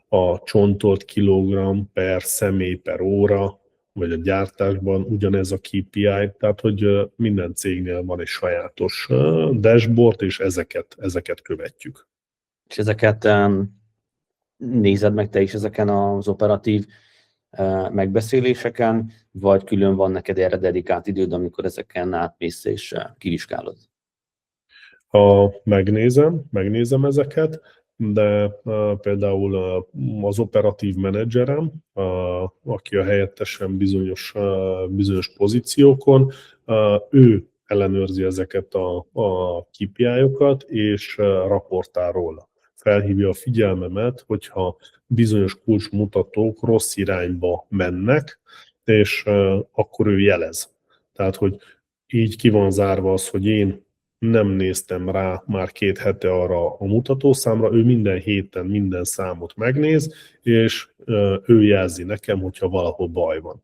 a csontolt kilogramm per személy per óra, vagy a gyártásban ugyanez a KPI, tehát hogy minden cégnél van egy sajátos dashboard, és ezeket követjük. És ezeket nézed meg te is ezeken az operatív megbeszéléseken, vagy külön van neked erre dedikált időd, amikor ezeken átmész és kivizsgálod? Megnézem ezeket, de például az operatív menedzserem, aki a helyettesem bizonyos pozíciókon, ő ellenőrzi ezeket a KPI-okat, és raportál róla. Felhívja a figyelmemet, hogyha bizonyos kulcsmutatók rossz irányba mennek, és akkor ő jelez. Tehát, hogy így ki van zárva az, hogy én nem néztem rá már 2 hete arra a mutatószámra, ő minden héten minden számot megnéz, és ő jelzi nekem, hogyha valahol baj van.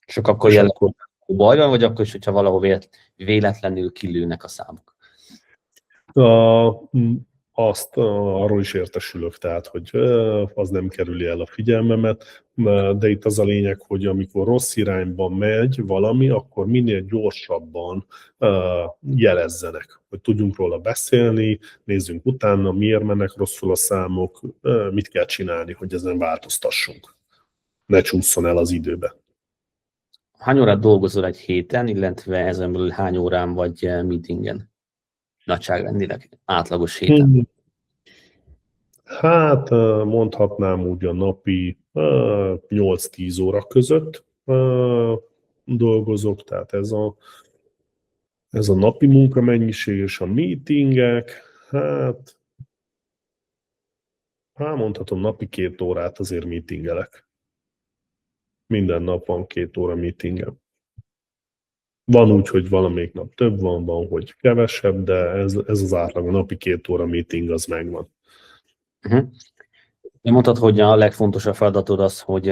És akkor jelentően baj van, vagy akkor is, hogyha valahol véletlenül kilőnek a számok? Arról is értesülök, tehát, hogy az nem kerüli el a figyelmemet, de itt az a lényeg, hogy amikor rossz irányban megy valami, akkor minél gyorsabban jelezzenek, hogy tudjunk róla beszélni, nézzünk utána, miért mennek rosszul a számok, mit kell csinálni, hogy ezen változtassunk. Ne csúszson el az időbe. Hány órát dolgozol egy héten, illetve ezen belül hány órán vagy meetingen? Nagyságrendileg átlagos héten. Hát mondhatnám úgy a napi 8-10 óra között dolgozok, tehát ez a napi munkamennyiség és a meetingek, hát mondhatom napi 2 órát azért meetingelek. Minden nap van 2 óra meetingem. Van úgy, hogy valamelyik nap több van, hogy kevesebb, de ez az átlag, a napi 2 óra meeting az megvan. Mondtad, hogy a legfontosabb feladatod az, hogy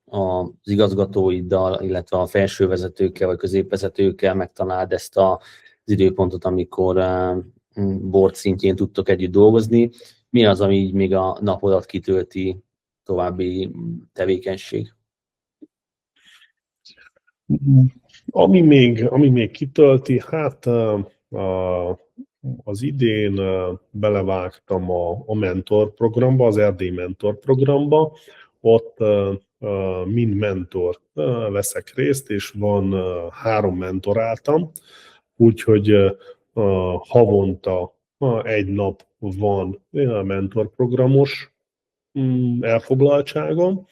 az igazgatóiddal, illetve a felsővezetőkkel vagy középvezetőkkel megtaláld ezt az időpontot, amikor board szintjén tudtok együtt dolgozni. Mi az, ami így még a napodat kitölti, további tevékenység? Ami még kitölti, hát az idén belevágtam a mentor programba, az Erdély mentor programba, ott mind mentor veszek részt, és van 3 mentoráltam, úgyhogy havonta 1 nap van mentorprogramos elfoglaltságom,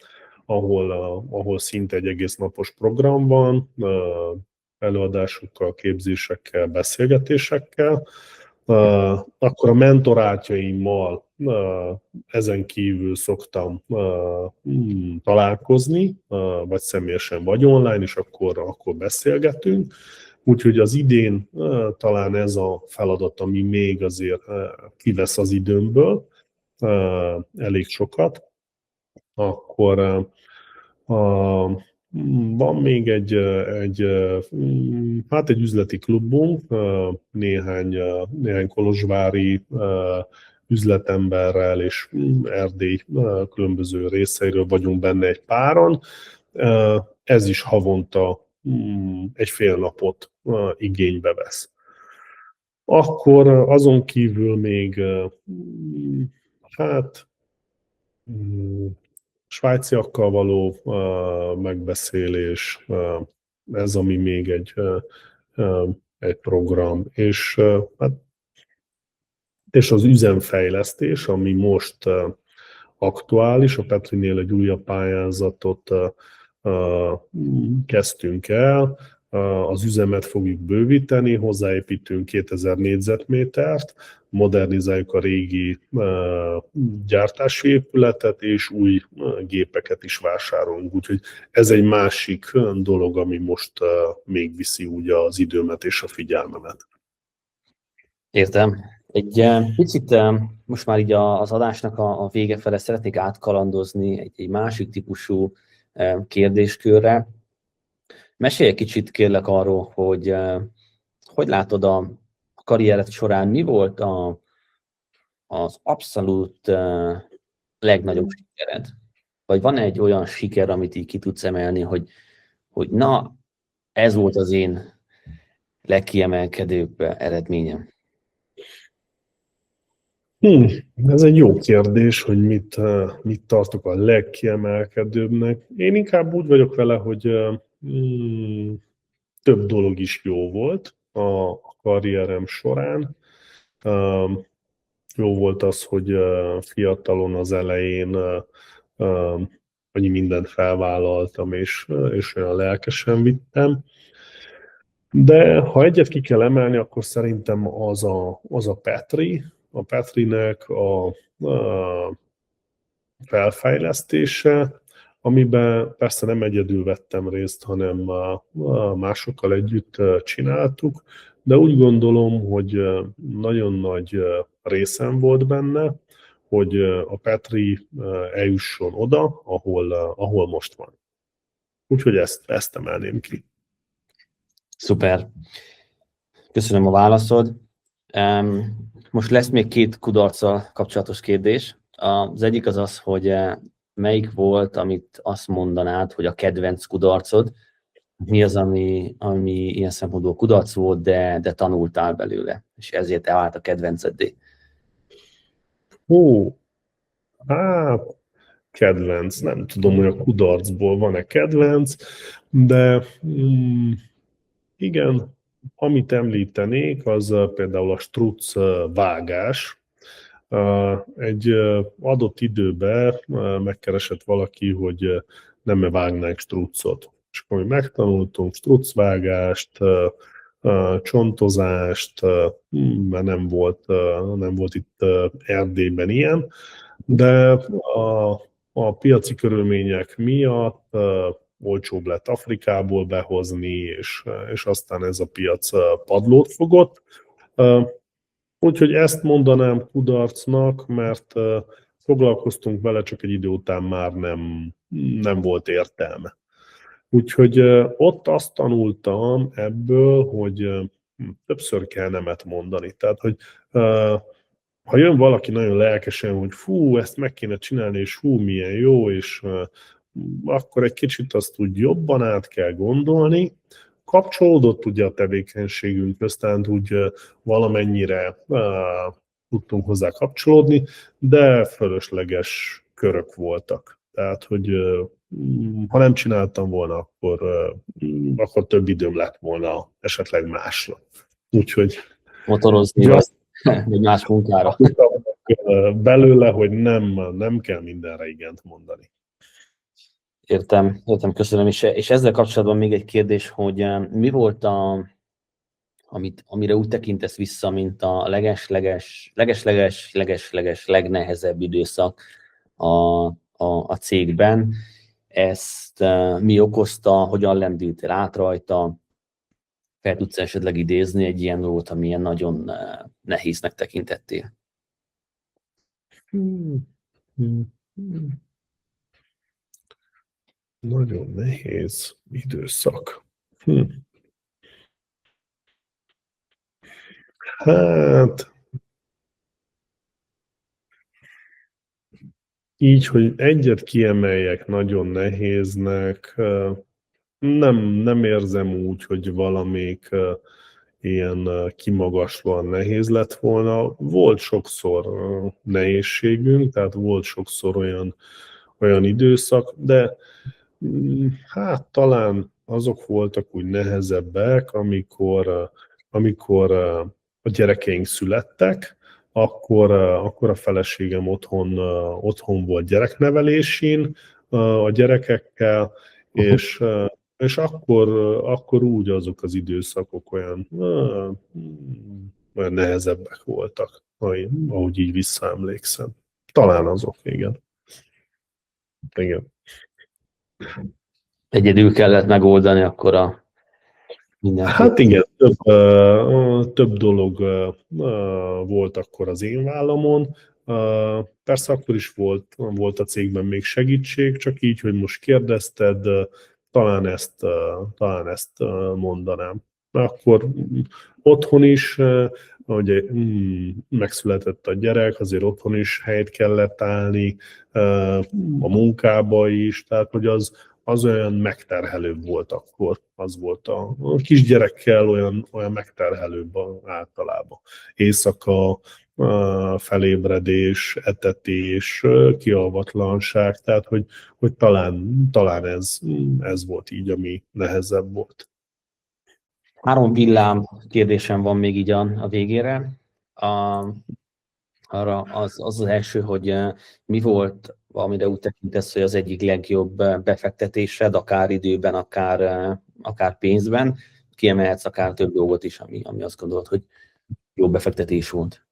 ahol szinte egy egész napos program van, előadásokkal, képzésekkel, beszélgetésekkel. Akkor a mentorátjaimmal ezen kívül szoktam találkozni, vagy személyesen, vagy online, és akkor beszélgetünk. Úgyhogy az idén talán ez a feladat, ami még azért kivesz az időmből, elég sokat. Akkor van még egy üzleti klubunk, néhány kolozsvári üzletemberrel és Erdély különböző részeiről vagyunk benne egy páron. Ez is havonta egy fél napot igénybe vesz. Akkor azon kívül még svájciakkal való megbeszélés, ez ami még egy program, és az üzemfejlesztés, ami most aktuális, a Petrinél egy újabb pályázatot kezdtünk el, az üzemet fogjuk bővíteni, hozzáépítünk 2000 négyzetmétert, modernizáljuk a régi gyártási épületet, és új gépeket is vásárolunk. Úgyhogy ez egy másik dolog, ami most még viszi úgy az időmet és a figyelmemet. Értem. Egy picit most már így az adásnak a vége fele szeretnék átkalandozni egy másik típusú kérdéskörre. Mesélj egy kicsit kérlek arról, hogy hogy látod a karriered során, mi volt az abszolút legnagyobb sikered? Vagy van egy olyan siker, amit így ki tudsz emelni, hogy na, ez volt az én legkiemelkedőbb eredményem? Ez egy jó kérdés, hogy mit tartok a legkiemelkedőbbnek. Én inkább úgy vagyok vele, hogy több dolog is jó volt a karrierem során. Jó volt az, hogy fiatalon az elején annyi mindent felvállaltam, és olyan lelkesen vittem. De ha egyet ki kell emelni, akkor szerintem az a Petri. A Petrinek a felfejlesztése, amiben persze nem egyedül vettem részt, hanem másokkal együtt csináltuk, de úgy gondolom, hogy nagyon nagy részem volt benne, hogy a Petri eljusson oda, ahol most van. Úgyhogy ezt emelném ki. Szuper. Köszönöm a válaszod. Most lesz még 2 kudarccal kapcsolatos kérdés. Az egyik az az, hogy melyik volt, amit azt mondanád, hogy a kedvenc kudarcod, mi az, ami ilyen szempontból kudarc volt, de tanultál belőle, és ezért elvált a kedvenceddé. Hát kedvenc, nem tudom, hogy a kudarcból van-e kedvenc, de igen, amit említenék, az például a struc vágás. Egy adott időben megkeresett valaki, hogy nem vágnánk strucot. És akkor mi megtanultunk strucvágást, csontozást, mert nem volt itt Erdélyben ilyen, de a piaci körülmények miatt olcsóbb lett Afrikából behozni, és aztán ez a piac padlót fogott. Úgyhogy ezt mondanám kudarcnak, mert foglalkoztunk vele, csak egy idő után már nem volt értelme. Úgyhogy ott azt tanultam ebből, hogy többször kell nemet mondani. Tehát, hogy ha jön valaki nagyon lelkesen, hogy fú, ezt meg kéne csinálni, és fú, milyen jó, és akkor egy kicsit azt úgy jobban át kell gondolni. Kapcsolódott ugye a tevékenységünk, aztán úgy valamennyire tudtunk hozzá kapcsolódni, de fölösleges körök voltak. Tehát, hogy ha nem csináltam volna, akkor több időm lett volna esetleg másra. Úgyhogy Motorozni, vagy más munkára. Belőle, hogy nem kell mindenre igent mondani. Értem, köszönöm. És ezzel kapcsolatban még egy kérdés, hogy mi volt amire úgy tekintesz vissza, mint a leges legnehezebb időszak a cégben. Ezt mi okozta, hogyan lendültél át rajta? Fel tudsz esetleg idézni egy ilyen dolgot, amilyen nagyon nehéznek tekintettél? Nagyon nehéz időszak. Hát, így, hogy egyet kiemeljek nagyon nehéznek, nem érzem úgy, hogy valamelyik ilyen kimagaslóan nehéz lett volna. Volt sokszor nehézségünk, tehát volt sokszor olyan időszak, de hát talán azok voltak úgy nehezebbek, amikor a gyerekeink születtek, akkor a feleségem otthon volt gyereknevelésén a gyerekekkel, és akkor úgy azok az időszakok olyan nehezebbek voltak, ahogy így visszaemlékszem. Talán azok, igen. Igen. Egyedül kellett megoldani akkor a mindent. Hát igen, több dolog volt akkor az én vállamon. Persze akkor is volt a cégben még segítség, csak így, hogy most kérdezted, talán ezt mondanám. Akkor otthon is, ugye megszületett a gyerek, azért otthon is helyt kellett állni, a munkába is, tehát hogy az olyan megterhelőbb volt akkor. Az volt a kisgyerekkel olyan megterhelőbb általában. Éjszaka felébredés, etetés, kialvatlanság, tehát hogy talán ez volt így, ami nehezebb volt. 3 villám kérdésem van még így a végére. Arra az első, hogy mi volt, amire úgy tekintesz, hogy az egyik legjobb befektetésed, akár időben, akár pénzben. Kiemelhetsz akár több dolgot is, ami azt gondolod, hogy jó befektetés volt.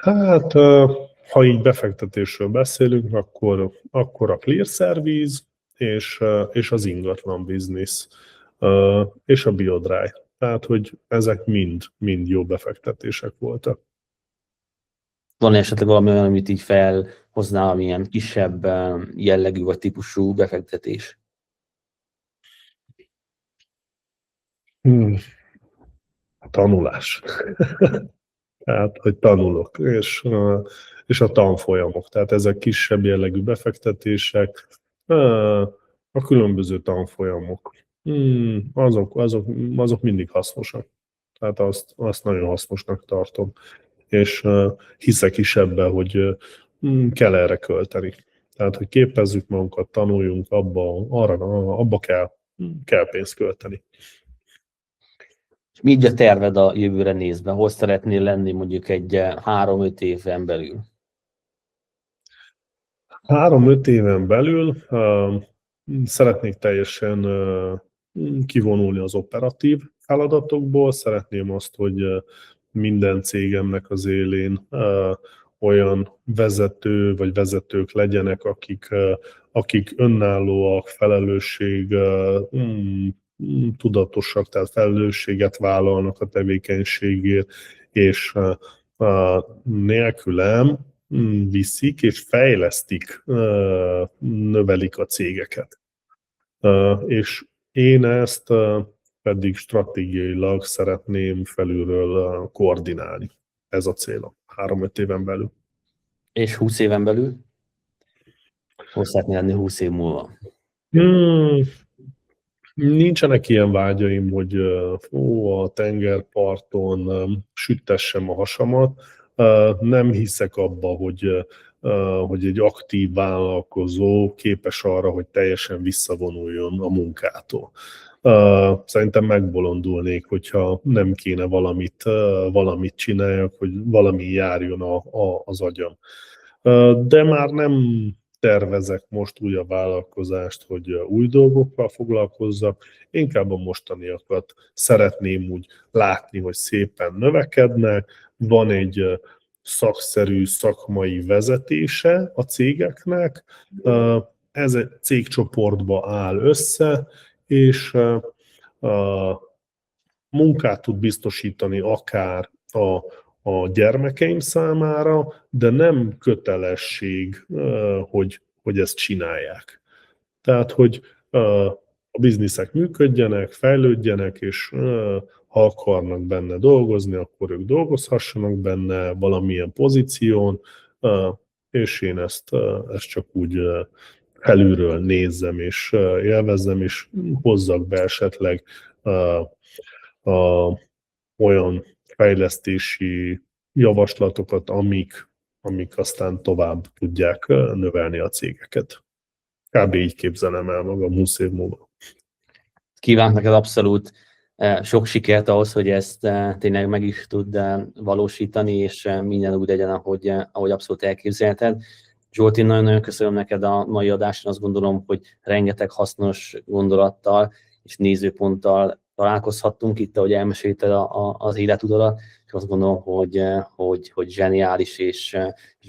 Hát, ha így befektetésről beszélünk, akkor a Clear Service és az ingatlan biznisz és a BioDry. Tehát, hogy ezek mind jó befektetések voltak. Van esetleg valami olyan, amit így felhoznál, amilyen kisebb jellegű vagy típusú befektetés? A tanulás. Tehát, hogy tanulok, és a tanfolyamok. Tehát ezek kisebb jellegű befektetések, a különböző tanfolyamok. Azok mindig hasznosak. Tehát azt nagyon hasznosnak tartom. És hiszek is ebben, hogy kell erre költeni. Tehát, hogy képezzük magunkat, tanuljunk, abba kell pénzt költeni. Mi így a terved a jövőre nézve? Hol szeretnél lenni mondjuk egy 3-5 éven belül? 3-5 éven belül szeretnék teljesen kivonulni az operatív feladatokból. Szeretném azt, hogy minden cégemnek az élén olyan vezető vagy vezetők legyenek, akik önállóak, tudatosak, tehát felelősséget vállalnak a tevékenységért, és nélkülem viszik és fejlesztik, növelik a cégeket. És én ezt pedig stratégiailag szeretném felülről koordinálni. Ez a célom 3-5 éven belül. És 20 éven belül? Hol szeretnél lenni 20 év múlva? Nincsenek ilyen vágyaim, hogy a tengerparton süttessem a hasamat. Nem hiszek abba, hogy egy aktív vállalkozó képes arra, hogy teljesen visszavonuljon a munkától. Szerintem megbolondulnék, hogyha nem kéne valamit csináljak, hogy valami járjon az agyam. De már nem tervezek most újabb vállalkozást, hogy új dolgokkal foglalkozzak, inkább a mostaniakat szeretném úgy látni, hogy szépen növekednek, van egy szakszerű, szakmai vezetése a cégeknek, ez egy cégcsoportba áll össze, és munkát tud biztosítani akár a gyermekeim számára, de nem kötelesség, hogy ezt csinálják. Tehát, hogy a bizniszek működjenek, fejlődjenek, és ha akarnak benne dolgozni, akkor ők dolgozhassanak benne valamilyen pozíción, és én ezt csak úgy felülről nézzem és élvezzem, és hozzak be esetleg olyan fejlesztési javaslatokat, amik aztán tovább tudják növelni a cégeket. Kb. Így képzelem el magam 20 év múlva. Kívánok neked abszolút sok sikert ahhoz, hogy ezt tényleg meg is tud valósítani, és minden úgy legyen, ahogy abszolút elképzelted. Zsolt, én nagyon-nagyon köszönöm neked a mai adáson, azt gondolom, hogy rengeteg hasznos gondolattal és nézőponttal találkozhattunk itt, ahogy elmesélted az életutadat, és azt gondolom, hogy zseniális, és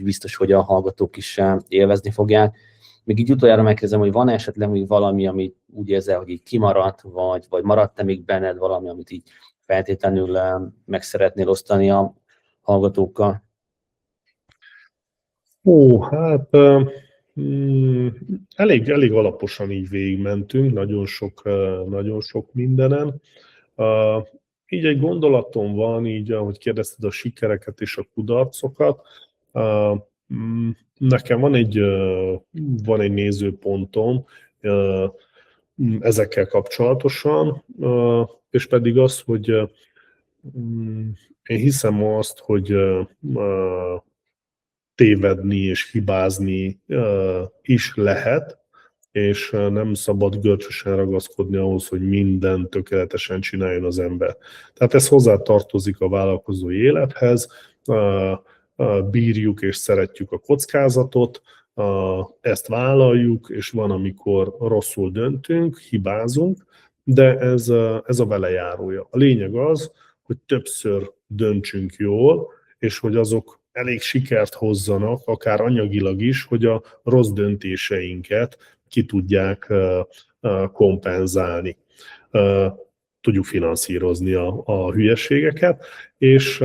biztos, hogy a hallgatók is élvezni fogják. Még így utoljára megkérdezem, hogy van esetleg még valami, amit úgy érzel, hogy így kimaradt, vagy maradt-e még benned valami, amit így feltétlenül meg szeretnél osztani a hallgatókkal? Hát elég alaposan így végigmentünk, nagyon sok mindenen. Így egy gondolatom van, így ahogy kérdezted a sikereket és a kudarcokat, nekem van egy nézőpontom ezekkel kapcsolatosan, és pedig az, hogy Én hiszem azt, hogy tévedni és hibázni is lehet, és nem szabad görcsösen ragaszkodni ahhoz, hogy mindent tökéletesen csináljon az ember. Tehát ez hozzátartozik a vállalkozói élethez, bírjuk és szeretjük a kockázatot, ezt vállaljuk, és van, amikor rosszul döntünk, hibázunk, de ez a velejárója. A lényeg az, hogy többször döntsünk jól, és hogy azok elég sikert hozzanak, akár anyagilag is, hogy a rossz döntéseinket ki tudják kompenzálni. Tudjuk finanszírozni a hülyeségeket, és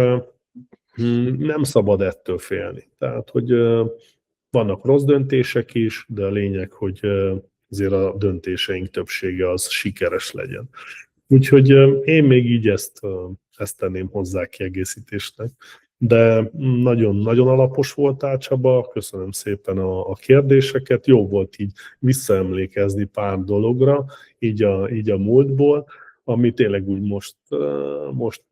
nem szabad ettől félni. Tehát, hogy vannak rossz döntések is, de a lényeg, hogy azért a döntéseink többsége az sikeres legyen. Úgyhogy én még így ezt tenném hozzá kiegészítésnek. De nagyon-nagyon alapos voltál, Csaba, köszönöm szépen a kérdéseket, jó volt így visszaemlékezni pár dologra, így a múltból, ami tényleg úgy most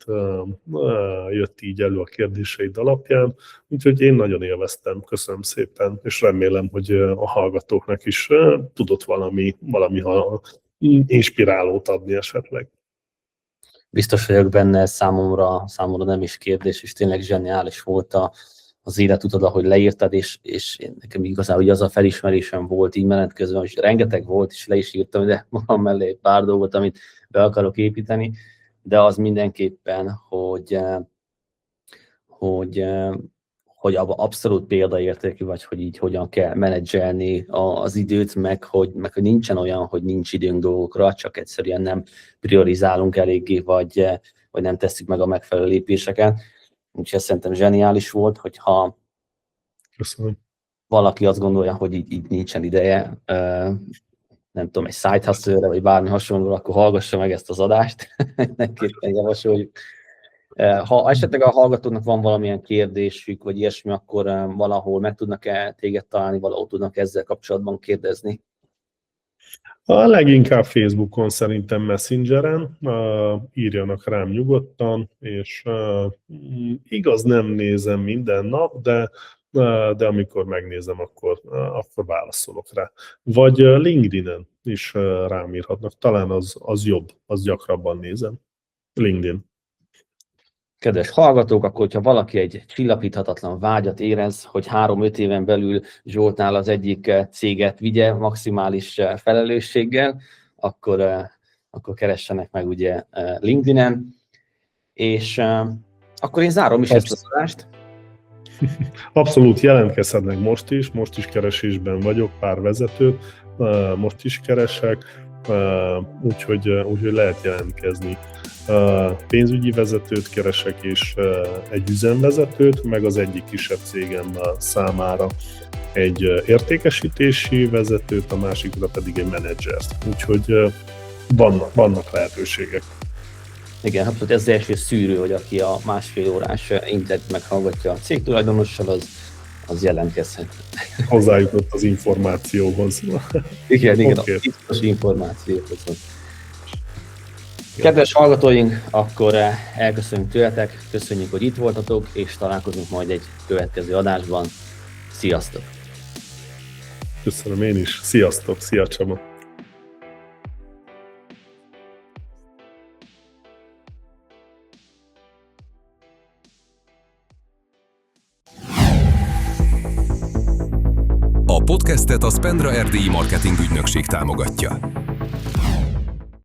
jött így elő a kérdéseid alapján, úgyhogy én nagyon élveztem, köszönöm szépen, és remélem, hogy a hallgatóknak is tudott valami inspirálót adni esetleg. Biztos vagyok benne, számomra nem is kérdés, és tényleg zseniális volt az életutad, ahogy leírtad, és nekem igazából az a felismerésem volt így menetkezően, és rengeteg volt, és le is írtam, de magam mellé egy pár dolgot, amit be akarok építeni, de az mindenképpen, hogy abszolút példaértékű vagy, hogy így hogyan kell menedzselni az időt, meg hogy nincsen olyan, hogy nincs időnk dolgokra, csak egyszerűen nem priorizálunk eléggé, vagy nem tesszük meg a megfelelő lépéseket. Úgyhogy ez szerintem zseniális volt, hogyha Köszönöm. Valaki azt gondolja, hogy így nincsen ideje, nem tudom, egy side hustle-re, vagy bármi hasonló, akkor hallgassa meg ezt az adást, mindenképpen javasoljuk. Ha esetleg a hallgatóknak van valamilyen kérdésük, vagy ilyesmi, akkor valahol meg tudnak-e téged találni, valahol tudnak ezzel kapcsolatban kérdezni? A leginkább Facebookon, szerintem Messengeren, írjanak rám nyugodtan, és igaz, nem nézem minden nap, de amikor megnézem, akkor válaszolok rá. Vagy LinkedIn-en is rám írhatnak, talán az jobb, az gyakrabban nézem. LinkedIn. Kedves hallgatók, akkor hogyha valaki egy csillapíthatatlan vágyat érez, hogy 3-5 éven belül Zsoltnál az egyik céget vigye maximális felelősséggel, akkor keressenek meg ugye LinkedIn-en, és akkor én zárom is ezt az adást. Abszolút jelentkezhetnek most is keresésben vagyok, pár vezetőt, most is keresek, úgyhogy lehet jelentkezni. Pénzügyi vezetőt keresek, és egy üzemvezetőt, meg az egyik kisebb cégem számára egy értékesítési vezetőt, a másikra pedig egy menedzsert. Úgyhogy vannak lehetőségek. Igen, hát ez az első szűrő, hogy aki a 1,5 órás interjút meghallgatja a cégtulajdonossal, az jelentkezhet. Hozzájutott az információhoz. Igen, okay. A biztos információhoz. Kedves hallgatóink, akkor elköszönjük tőletek, köszönjük, hogy itt voltatok, és találkozunk majd egy következő adásban. Sziasztok! Köszönöm én is. Sziasztok! Szia Csaba! A podcastet a Spendra Erdélyi Marketing Ügynökség támogatja.